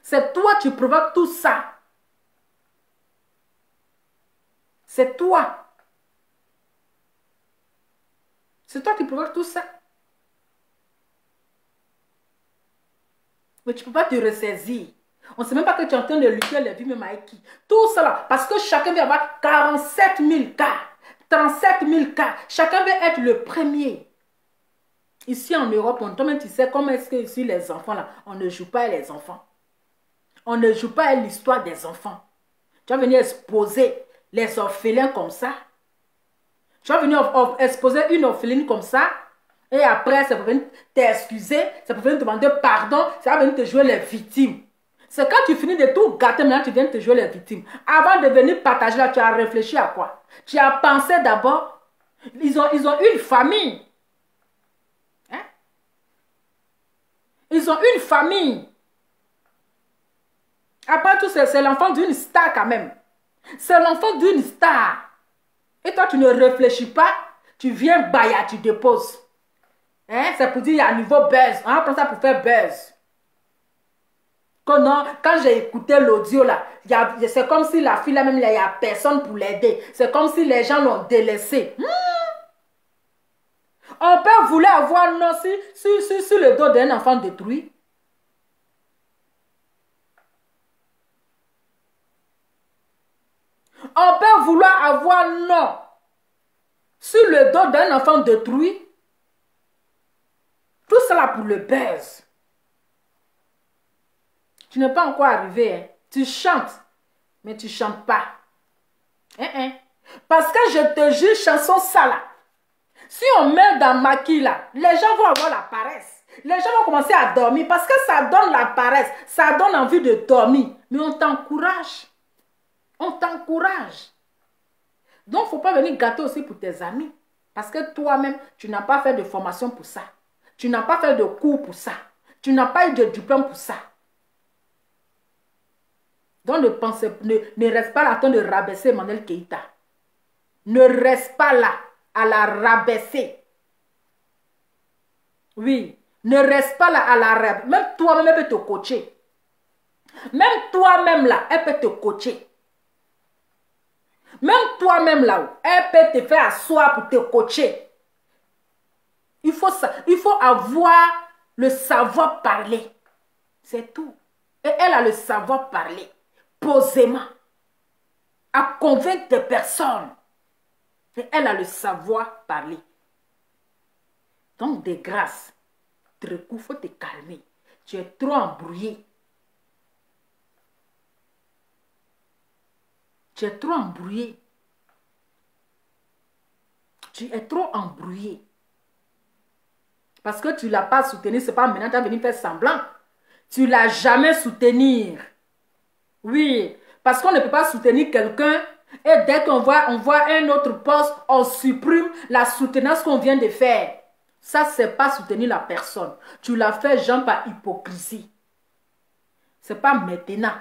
C'est toi qui provoques tout ça. C'est toi. C'est toi qui provoques tout ça. Mais tu ne peux pas te ressaisir. On ne sait même pas que tu es en train de lutter les vies même avec qui. Tout ça là, parce que chacun vient avoir 47 000 cas. 37 000 cas. Chacun veut être le premier. Ici en Europe, toi-même tu sais comment est-ce que ici les enfants là, on ne joue pas les enfants. On ne joue pas l'histoire des enfants. Tu vas venir exposer les orphelins comme ça. Tu vas venir exposer une orpheline comme ça. Et après, ça peut venir t'excuser. Ça peut venir te demander pardon. Ça va venir te jouer les victimes. C'est quand tu finis de tout gâter, maintenant tu viens te jouer les victimes. Avant de venir partager là, tu as réfléchi à quoi? Tu as pensé d'abord. Ils ont une famille. Hein? Ils ont une famille. Après tout, c'est l'enfant d'une star quand même. C'est l'enfant d'une star. Et toi, tu ne réfléchis pas. Tu viens baya, tu déposes. Hein? C'est pour dire il y a un niveau buzz. On prend ça pour faire buzz. Quand j'ai écouté l'audio là, c'est comme si la fille là même, il n'y a personne pour l'aider. C'est comme si les gens l'ont délaissé. On peut vouloir avoir non sur le dos d'un enfant détruit. On peut vouloir avoir non sur le dos d'un enfant détruit. Tout cela pour le buzz. Tu n'es pas encore arrivé. Hein. Tu chantes, mais tu ne chantes pas. Parce que je te jure, chanson ça là. Si on met dans maquille là, les gens vont avoir la paresse. Les gens vont commencer à dormir parce que ça donne la paresse. Ça donne envie de dormir. Mais on t'encourage. On t'encourage. Donc, il ne faut pas venir gâter aussi pour tes amis. Parce que toi-même, tu n'as pas fait de formation pour ça. Tu n'as pas fait de cours pour ça. Tu n'as pas eu de diplôme pour ça. Donc, ne reste pas là en train de rabaisser Emmanuel Keïta. Ne reste pas là à la rabaisser. Oui, ne reste pas là à la rabaisser. Même toi-même, elle peut te coacher. Même toi-même là, elle peut te coacher. Même toi-même là, elle peut te faire asseoir pour te coacher. Il faut avoir le savoir parler. C'est tout. Et elle a le savoir parler. Posément. À convaincre des personnes. Et elle a le savoir parler. Donc, de grâce, il faut te calmer. Tu es trop embrouillé. Tu es trop embrouillé. Tu es trop embrouillé. Parce que tu ne l'as pas soutenu, ce n'est pas maintenant que tu vas venir faire semblant. Tu ne l'as jamais soutenu. Oui, parce qu'on ne peut pas soutenir quelqu'un et dès qu'on voit un autre poste, on supprime la soutenance qu'on vient de faire. Ça, ce n'est pas soutenir la personne. Tu l'as fait, genre, par hypocrisie. Ce n'est pas maintenant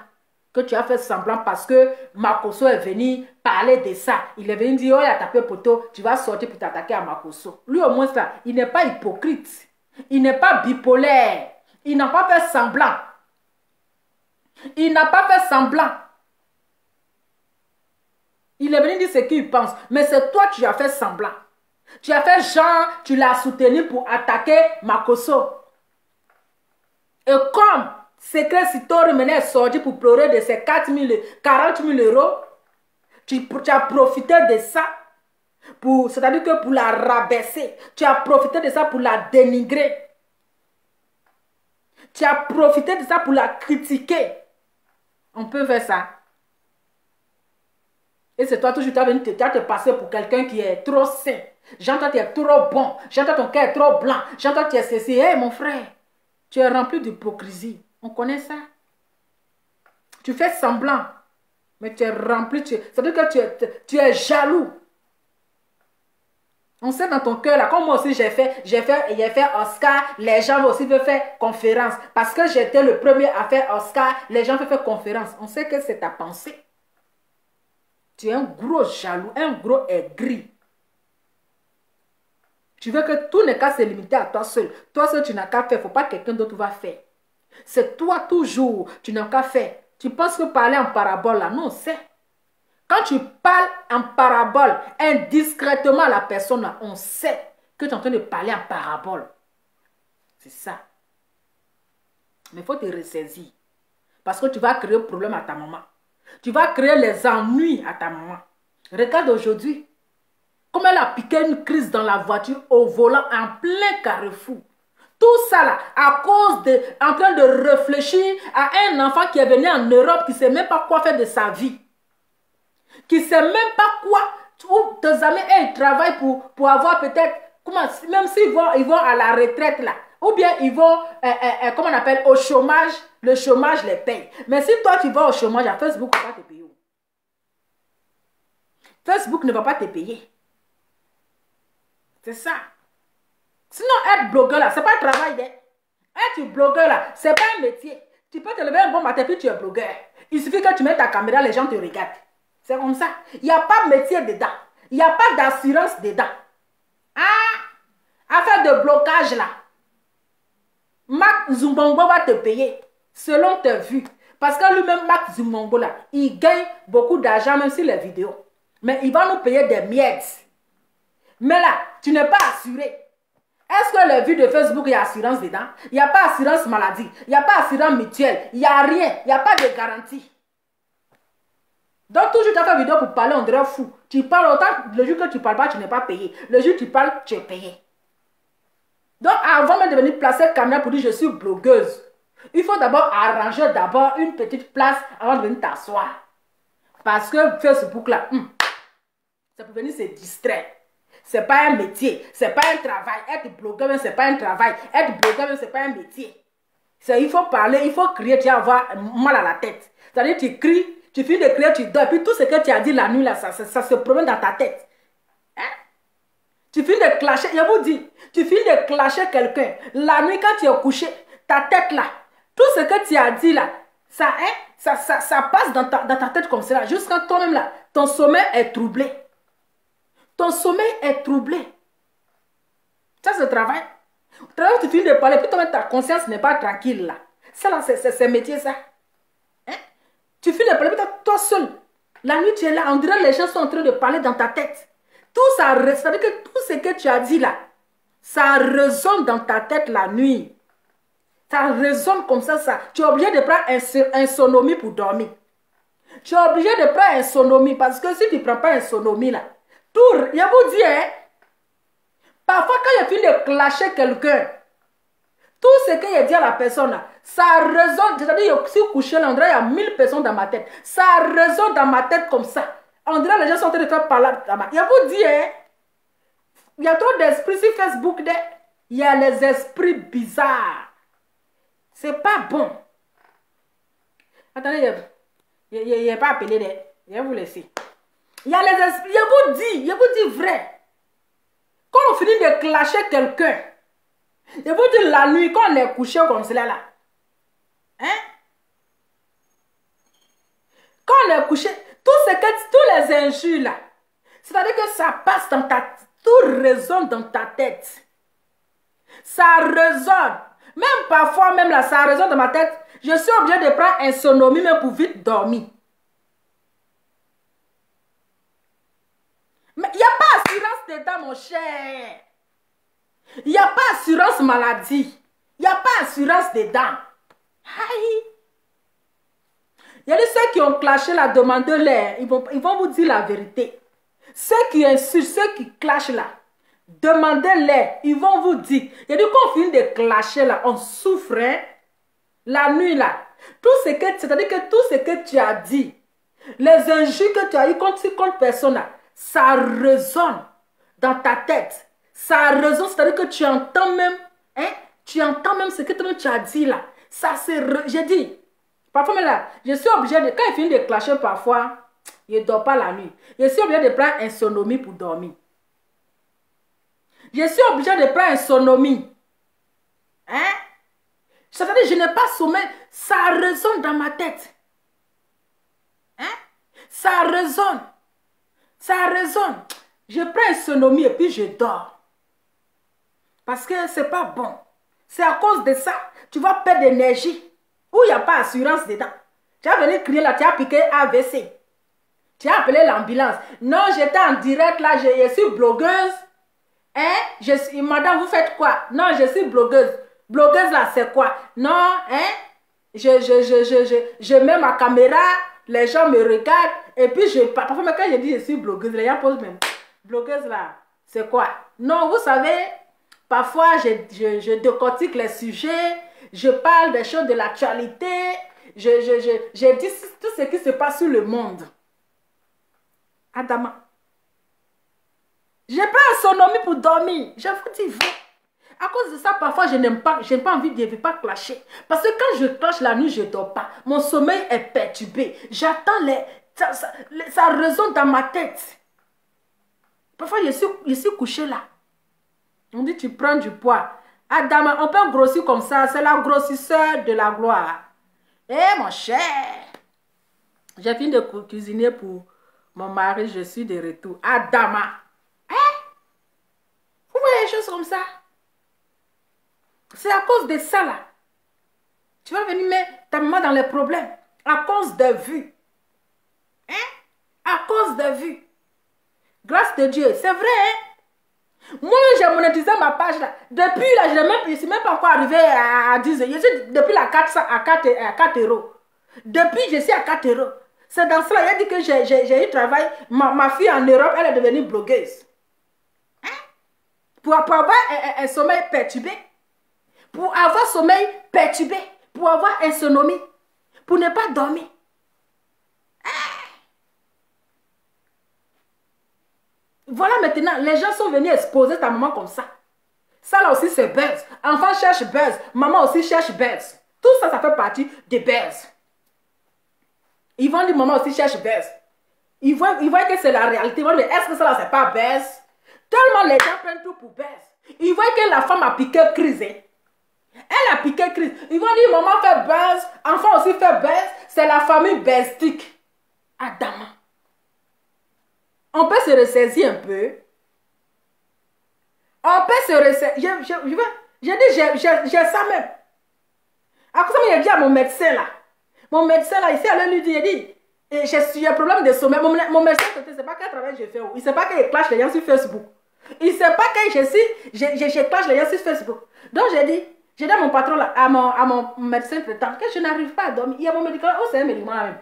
que tu as fait semblant parce que Makosso est venu parler de ça. Il est venu dire, oh, il a tapé poteau, tu vas sortir pour t'attaquer à Makosso. Lui, au moins, ça, il n'est pas hypocrite. Il n'est pas bipolaire. Il n'a pas fait semblant. Il n'a pas fait semblant. Il est venu dire ce qu'il pense. Mais c'est toi qui as fait semblant. Tu as fait genre, tu l'as soutenu pour attaquer Makosso. Et comme Secret Sitori est sorti pour pleurer de ses 40 000 euros, tu as profité de ça. C'est-à-dire que pour la rabaisser. Tu as profité de ça pour la dénigrer. Tu as profité de ça pour la critiquer. On peut faire ça. Et c'est toi toujours, tu vas te passer pour quelqu'un qui est trop sain. J'entends que tu es trop bon. J'entends ton cœur est trop blanc. J'entends que tu es ceci. Hé, mon frère, tu es rempli d'hypocrisie. On connaît ça. Tu fais semblant. Mais tu es rempli. C'est-à-dire que tu es jaloux. On sait dans ton cœur, là, comme moi aussi j'ai fait Oscar, les gens aussi veulent faire conférence. Parce que j'étais le premier à faire Oscar, les gens veulent faire conférence. On sait que c'est ta pensée. Tu es un gros jaloux, un gros aigri. Tu veux que tout n'est qu'à se limiter à toi seul. Toi seul, tu n'as qu'à faire. Il ne faut pas que quelqu'un d'autre va faire. C'est toi toujours, tu n'as qu'à faire. Tu penses que parler en parabole, là, non, c'est. Quand tu parles en parabole, indiscrètement à la personne, là, on sait que tu es en train de parler en parabole. C'est ça. Mais il faut te ressaisir. Parce que tu vas créer un problème à ta maman. Tu vas créer les ennuis à ta maman. Regarde aujourd'hui. Comme elle a piqué une crise dans la voiture au volant en plein carrefour. Tout ça là, à cause de, en train de réfléchir à un enfant qui est venu en Europe, qui ne sait même pas quoi faire de sa vie. Qui ne sait même pas quoi, où tes amis, ils travaillent pour avoir peut-être, même s'ils vont à la retraite là, ou bien ils vont, comment on appelle, au chômage, le chômage les paye. Mais si toi tu vas au chômage, à Facebook ne va pas te payer. Facebook ne va pas te payer. C'est ça. Sinon, être blogueur là, c'est pas un travail. Être blogueur là, c'est pas un métier. Tu peux te lever un bon matin puis tu es blogueur. Il suffit que tu mets ta caméra, les gens te regardent. C'est comme ça. Il n'y a pas de métier dedans. Il n'y a pas d'assurance dedans. Ah, affaire de blocage là. Mark Zumbongo va te payer selon tes vues. Parce que lui-même, Mark Zumbongo là, il gagne beaucoup d'argent même sur les vidéos. Mais il va nous payer des miettes. Mais là, tu n'es pas assuré. Est-ce que les vues de Facebook, il y a assurance dedans? Il n'y a pas assurance maladie. Il n'y a pas assurance mutuelle. Il n'y a rien. Il n'y a pas de garantie. Donc, toujours tu as fait vidéo pour parler, on dirait fou. Tu parles autant, le jour que tu ne parles pas, tu n'es pas payé. Le jour que tu parles, tu es payé. Donc, avant même de venir placer caméra pour dire je suis blogueuse, il faut d'abord arranger une petite place avant de venir t'asseoir. Parce que Facebook là, c'est pour venir se distraire. C'est pas un métier, c'est pas un travail. Être blogueur, c'est pas un travail. Être blogueur, c'est pas un métier. Il faut parler, il faut crier, tu vas avoir mal à la tête. C'est-à-dire tu cries, tu finis de crier, tu dors. Puis tout ce que tu as dit la nuit, là, ça se promène dans ta tête. Hein? Tu finis de clasher, je vous dis, tu finis de clasher quelqu'un. La nuit, quand tu es couché, ta tête là, tout ce que tu as dit là, ça passe dans ta tête comme ça. Jusqu'à toi-même là, ton sommeil est troublé. Ton sommeil est troublé. Ça, c'est le travail. Au travail, tu finis de parler, puis toi, ta conscience n'est pas tranquille là. Ça, là, c'est métier, ça. Hein? Tu finis de parler, puis toi seul. La nuit, tu es là, on dirait que les gens sont en train de parler dans ta tête. Tout ça, c'est-à-dire que tout ce que tu as dit là, ça résonne dans ta tête la nuit. Ça résonne comme ça. Tu es obligé de prendre un sonomie pour dormir. Tu es obligé de prendre un sonomie, parce que si tu ne prends pas un sonomie là, tout, je vous dis, hein, parfois quand je finis de clasher quelqu'un, tout ce que je dis à la personne, là, ça résonne. C'est-à-dire, si vous couchez là, on dirait il y a 1000 personnes dans ma tête. Ça résonne dans ma tête comme ça. On dirait les gens sont en train de faire parler. Je vous dis, hein, il y a trop d'esprits sur Facebook. Il y a les esprits bizarres. C'est pas bon. Attendez, il n'est pas appelé. Je vais vous laisser. Il y a les esprits, je vous dis vrai. Quand on finit de clasher quelqu'un, je vous dis la nuit, quand on est couché comme cela là, hein? Quand on est couché, tous les injures là, c'est-à-dire que ça passe dans ta tête, tout résonne dans ta tête. Ça résonne. Même parfois, même là, ça résonne dans ma tête. Je suis obligée de prendre un sonomie même pour vite dormir. Mais il n'y a pas assurance dedans, mon cher. Il n'y a pas assurance maladie. Il n'y a pas assurance dedans. Aïe. Il y a ceux qui ont clashé la demande de l'air. Ils vont vous dire la vérité. Ceux qui insultent, ceux qui clashent là, demandez-les. Ils vont vous dire. Il y a dit qu'on finit de clasher là, on souffre. Hein? La nuit là. C'est-à-dire que tout ce que tu as dit, les injures que tu as eu contre personne là, ça résonne dans ta tête. Ça résonne, c'est-à-dire que tu entends même, hein, tu entends même ce que tu as dit là. Ça c'est, j'ai dit, parfois mais là, je suis obligée de, quand il finit de clasher parfois, je ne dors pas la nuit. Je suis obligée de prendre un sonomie pour dormir. Je suis obligée de prendre un sonomie. Hein? C'est-à-dire que je n'ai pas sommeil, ça résonne dans ma tête. Hein? Ça résonne. Ça résonne. Je prends un sonomie et puis je dors. Parce que c'est pas bon. C'est à cause de ça. Tu vas perdre d'énergie. Où il n'y a pas d'assurance dedans. Tu as venu crier là, tu as piqué AVC. Tu as appelé l'ambulance. Non, j'étais en direct là, je suis blogueuse. Hein? Madame, vous faites quoi? Non, je suis blogueuse. Blogueuse là, c'est quoi? Non, hein? Je mets ma caméra, les gens me regardent. Et puis, parfois, quand je dis je suis blogueuse, les gens posent même. blogueuse là, c'est quoi? Non, vous savez, parfois je décortique les sujets, je parle des choses de l'actualité, je dis tout ce qui se passe sur le monde. Adama. Je prends un sonomie pour dormir. Je vous dis vrai. À cause de ça, parfois, je n'aime pas envie de ne pas clasher. Parce que quand je clash la nuit, je ne dors pas. Mon sommeil est perturbé. J'attends ça résonne dans ma tête. Parfois, je suis couché là. On dit, tu prends du poids. Adama, on peut grossir comme ça. C'est la grossisseur de la gloire. Eh, mon cher. J'ai fini de cuisiner pour mon mari. Je suis de retour. Adama. Vous voyez les choses comme ça? C'est à cause de ça là. Tu vas venir mettre ta maman dans les problèmes. À cause de vues. Hein? À cause de vues. Grâce de Dieu. C'est vrai, hein? Moi, j'ai monétisé ma page là. Depuis là, je ne suis même pas encore arrivé à 10 euros. Je suis depuis la 400 à 4 euros. Depuis, je suis à 4 euros. C'est dans cela, il a dit que j'ai eu travail. Ma fille en Europe, elle est devenue blogueuse. Hein? Pour avoir un sommeil perturbé. Pour avoir sommeil perturbé. Pour avoir insomnie. Pour ne pas dormir. Voilà maintenant, les gens sont venus exposer ta maman comme ça. Ça là aussi c'est buzz. Enfant cherche buzz. Maman aussi cherche buzz. Tout ça, ça fait partie des buzz. Ils vont dire maman aussi cherche buzz. Ils voient que c'est la réalité. Ils vont dire, est-ce que ça là c'est pas buzz? Tellement les gens prennent tout pour buzz. Ils voient que la femme a piqué crise. Hein? Elle a piqué crise. Ils vont dire maman fait buzz. Enfant aussi fait buzz. C'est la famille buzztique. Adama. On peut se ressaisir un peu. On peut se ressaisir. J'ai dit, j'ai ça même. À cause de ça, j'ai dit à mon médecin là. Mon médecin là, ici, elle lui dit, il dit, j'ai un problème de sommeil. Mon médecin, il ne sait pas quel travail je fais. Il ne sait pas qu'il clash les gens sur Facebook. Il ne sait pas que je clash les gens sur Facebook. Donc j'ai dit à mon patron là, à mon médecin traitant, que je n'arrive pas à dormir. Il y a mon médicament. Oh, c'est un médicament même.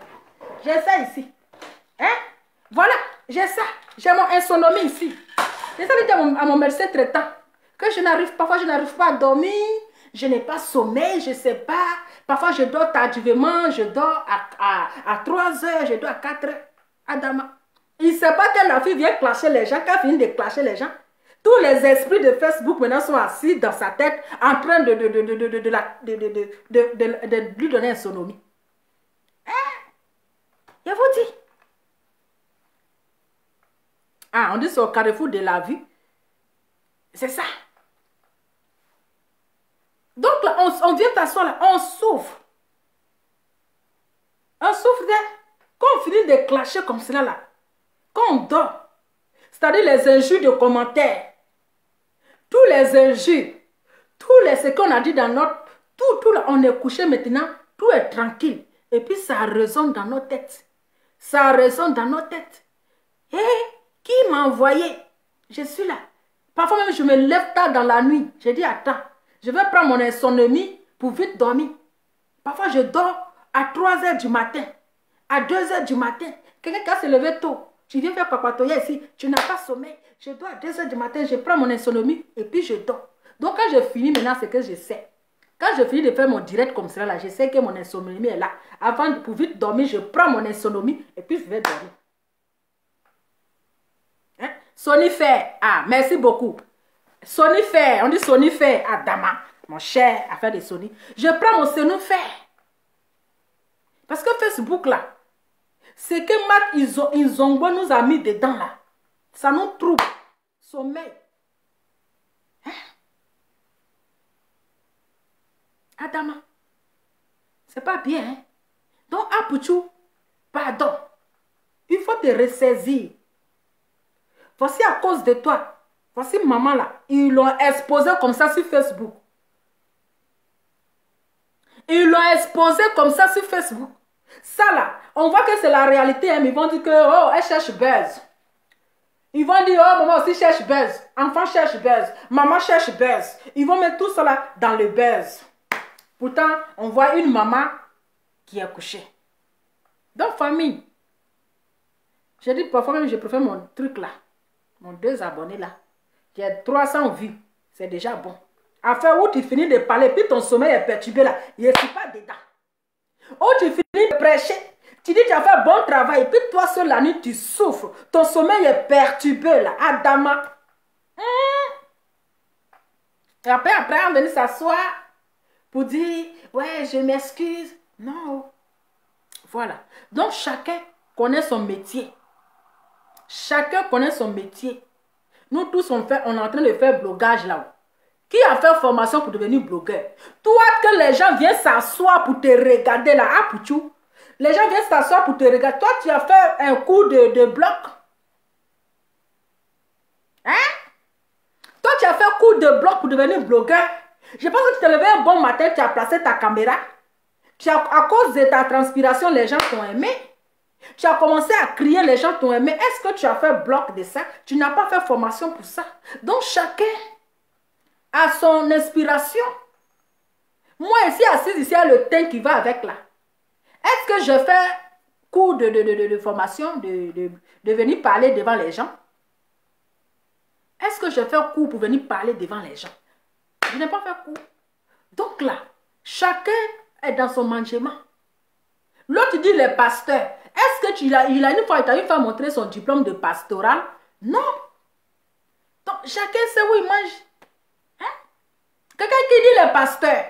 J'ai ça ici. Hein? Voilà, j'ai ça. J'ai mon insomnie ici. J'ai ça dit à mon médecin traitant. Que je n'arrive pas à dormir. Je n'ai pas sommeil, je ne sais pas. Parfois, je dors tardivement. Je dors à 3 heures, je dors à 4 heures. Adama. Il ne sait pas que la fille vient clasher les gens. Quand elle finit de clasher les gens, tous les esprits de Facebook maintenant sont assis dans sa tête en train de lui donner insomnie. Hein? Je vous dis. Ah, on dit c'est au carrefour de la vie. C'est ça. Donc là, on vient t'asseoir là, on souffre. On souffre quand on finit de clasher comme cela là. Quand on dort. C'est-à-dire les injures de commentaires. Tous les injures. Ce qu'on a dit dans notre... Tout là, on est couché maintenant. Tout est tranquille. Et puis ça résonne dans nos têtes. Ça résonne dans nos têtes. Hé, qui m'a envoyé? Je suis là. Parfois même, je me lève tard dans la nuit. Je dis, attends, je vais prendre mon insomnie pour vite dormir. Parfois, je dors à 3 heures du matin, à 2 heures du matin. Quelqu'un qui a se levé tôt, tu viens faire papatoyer ici, tu n'as pas sommeil. Je dors à 2 heures du matin, je prends mon insomnie et puis je dors. Donc, quand je finis maintenant, c'est que je sais. Quand je finis de faire mon direct comme cela, là, je sais que mon insomnie est là. Avant de vite dormir, je prends mon insomnie et puis je vais dormir. Hein? Sonifère, ah, merci beaucoup. Sonifère, on dit sonifère, ah, Dama, mon cher, affaire de Sony. Je prends mon sonifère. Parce que Facebook, là, c'est que Marc Izongbo nous a mis dedans, là. Ça nous trouble. Sommeil. Hein? Adama. C'est pas bien, hein? Donc, Apuchou, pardon. Il faut te ressaisir. Voici à cause de toi. Voici maman là. Ils l'ont exposé comme ça sur Facebook. Ils l'ont exposé comme ça sur Facebook. Ça là, on voit que c'est la réalité. Hein, mais ils vont dire que, oh, elle cherche buzz. Ils vont dire, oh, maman aussi cherche buzz. Enfant cherche buzz. Maman cherche buzz. Ils vont mettre tout ça là dans le buzz. Pourtant, on voit une maman qui est couchée. Donc, famille. Je dis parfois même, je préfère mon truc là. Mon 2 abonnés là. J'ai 300 vues. C'est déjà bon. Enfin, où tu finis de parler, puis ton sommeil est perturbé là. Je ne suis pas dedans. Où tu finis de prêcher, tu dis que tu as fait un bon travail, puis toi seul la nuit, tu souffres. Ton sommeil est perturbé là. Adama. Et après, on venir s'asseoir pour dire, ouais, je m'excuse. Non. Voilà. Donc, chacun connaît son métier. Chacun connaît son métier. Nous tous, on est en train de faire blogage là-haut. Qui a fait formation pour devenir blogueur? Toi, que les gens viennent s'asseoir pour te regarder là, à Pouchou. Les gens viennent s'asseoir pour te regarder. Toi, tu as fait un cours de blog. Hein? Toi, tu as fait un cours de blog pour devenir blogueur. Je pense que tu t'es levé un bon matin, tu as placé ta caméra. À cause de ta transpiration, les gens t'ont aimé. Tu as commencé à crier, les gens t'ont aimé. Est-ce que tu as fait bloc de ça? Tu n'as pas fait formation pour ça. Donc, chacun a son inspiration. Moi, ici, assise, ici, il y a le teint qui va avec là. Est-ce que je fais cours de formation, de venir parler devant les gens? Est-ce que je fais cours pour venir parler devant les gens? Je n'ai pas fait cours. Donc là, chacun est dans son mangement. L'autre dit les pasteurs. Est-ce que il a une fois, tu as une fois montré son diplôme de pastoral? Non. Donc, chacun sait où il mange. Hein? Quelqu'un qui dit les pasteurs.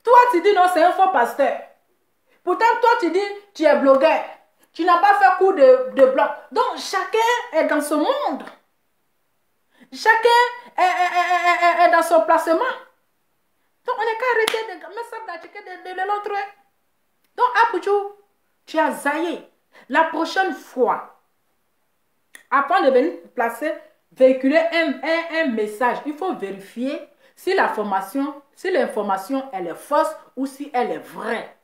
Toi, tu dis non, c'est un faux pasteur. Pourtant, toi, tu dis tu es blogueur. Tu n'as pas fait cours de blog. Donc, chacun est dans son monde. Chacun est dans son placement. Donc, on n'est qu'à arrêter de mettre ça de l'autre. Donc, Apouchou, tu as zaillé. La prochaine fois, avant de venir placer, véhiculer un message, il faut vérifier si l'information, elle est fausse ou si elle est vraie.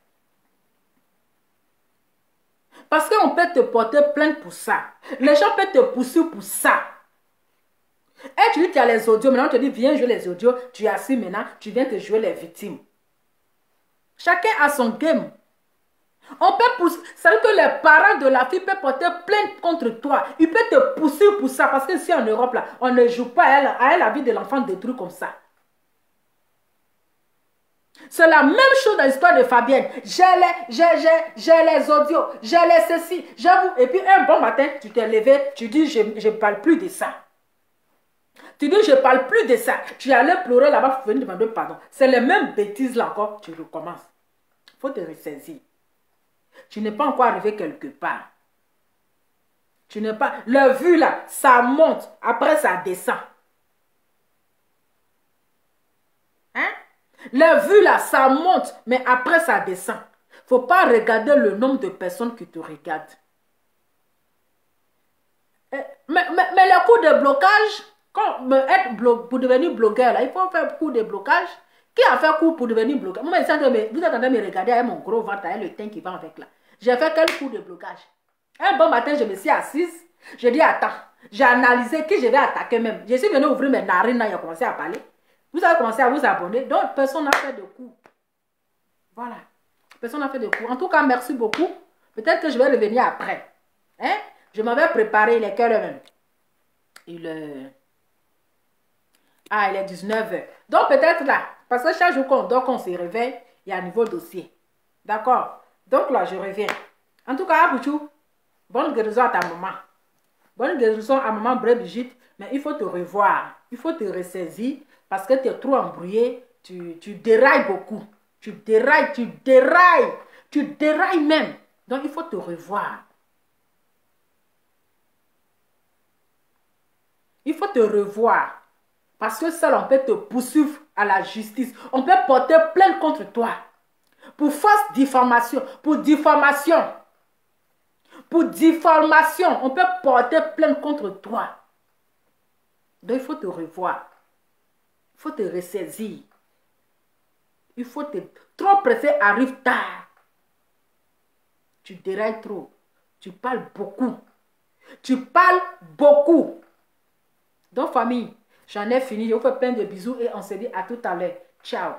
Parce qu'on peut te porter plainte pour ça. Les gens peuvent te pousser pour ça. Et tu dis tu as les audios, maintenant on te dit viens jouer les audios, tu es assis maintenant, tu viens te jouer les victimes. Chacun a son game. On peut pousser, c'est-à-dire que les parents de la fille peuvent porter plainte contre toi. Ils peuvent te pousser pour ça, parce que ici en Europe, là, on ne joue pas à elle la vie de l'enfant des trucs comme ça. C'est la même chose dans l'histoire de Fabienne. J'ai les audios, j'ai les ceci, j'avoue. Et puis un bon matin, tu t'es levé, tu dis je ne parle plus de ça. Tu dis je ne parle plus de ça. Tu es allé pleurer là-bas pour venir demander pardon. C'est les mêmes bêtises là encore, tu recommences. Il faut te ressaisir. Tu n'es pas encore arrivé quelque part. Tu n'es pas... Le vu là, ça monte, après ça descend. Hein? Le vu là, ça monte, mais après ça descend. Il ne faut pas regarder le nombre de personnes qui te regardent. Mais le coup de blocage, pour devenir blogueur, là, il faut faire un coup de blocage. Qui a fait coup pour devenir blogueur? Moi, vous êtes en train de me regarder avec mon gros ventre, avec le teint qui va avec là. J'ai fait quel coup de blocage? Un bon matin, je me suis assise. Je dis, attends, j'ai analysé qui je vais attaquer même. Je suis venue ouvrir mes narines, là, il a commencé à parler. Vous avez commencé à vous abonner. Donc, personne n'a fait de coup. Voilà. Personne n'a fait de coup. En tout cas, merci beaucoup. Peut-être que je vais revenir après. Hein? Je m'avais préparé les cœurs même. Il est 19h. Donc, peut-être là, parce que chaque jour qu'on dort, qu'on se réveille, il y a un nouveau dossier. D'accord? Donc là, je reviens. En tout cas, Abouchou, bonne guérison à ta maman. Bonne guérison à maman Brigitte, mais il faut te revoir. Il faut te ressaisir parce que tu es trop embrouillé. Tu dérailles beaucoup. Tu dérailles même. Donc, il faut te revoir. Il faut te revoir. Parce que ça, on peut te poursuivre à la justice. On peut porter plainte contre toi. Pour fausse diffamation. Pour diffamation. Pour diffamation. On peut porter plainte contre toi. Donc, il faut te revoir. Il faut te ressaisir. Il faut te... Trop pressé arrive tard. Tu dérailles trop. Tu parles beaucoup. Tu parles beaucoup. Donc, famille, j'en ai fini. Je vous fais plein de bisous et on se dit à tout à l'heure. Ciao.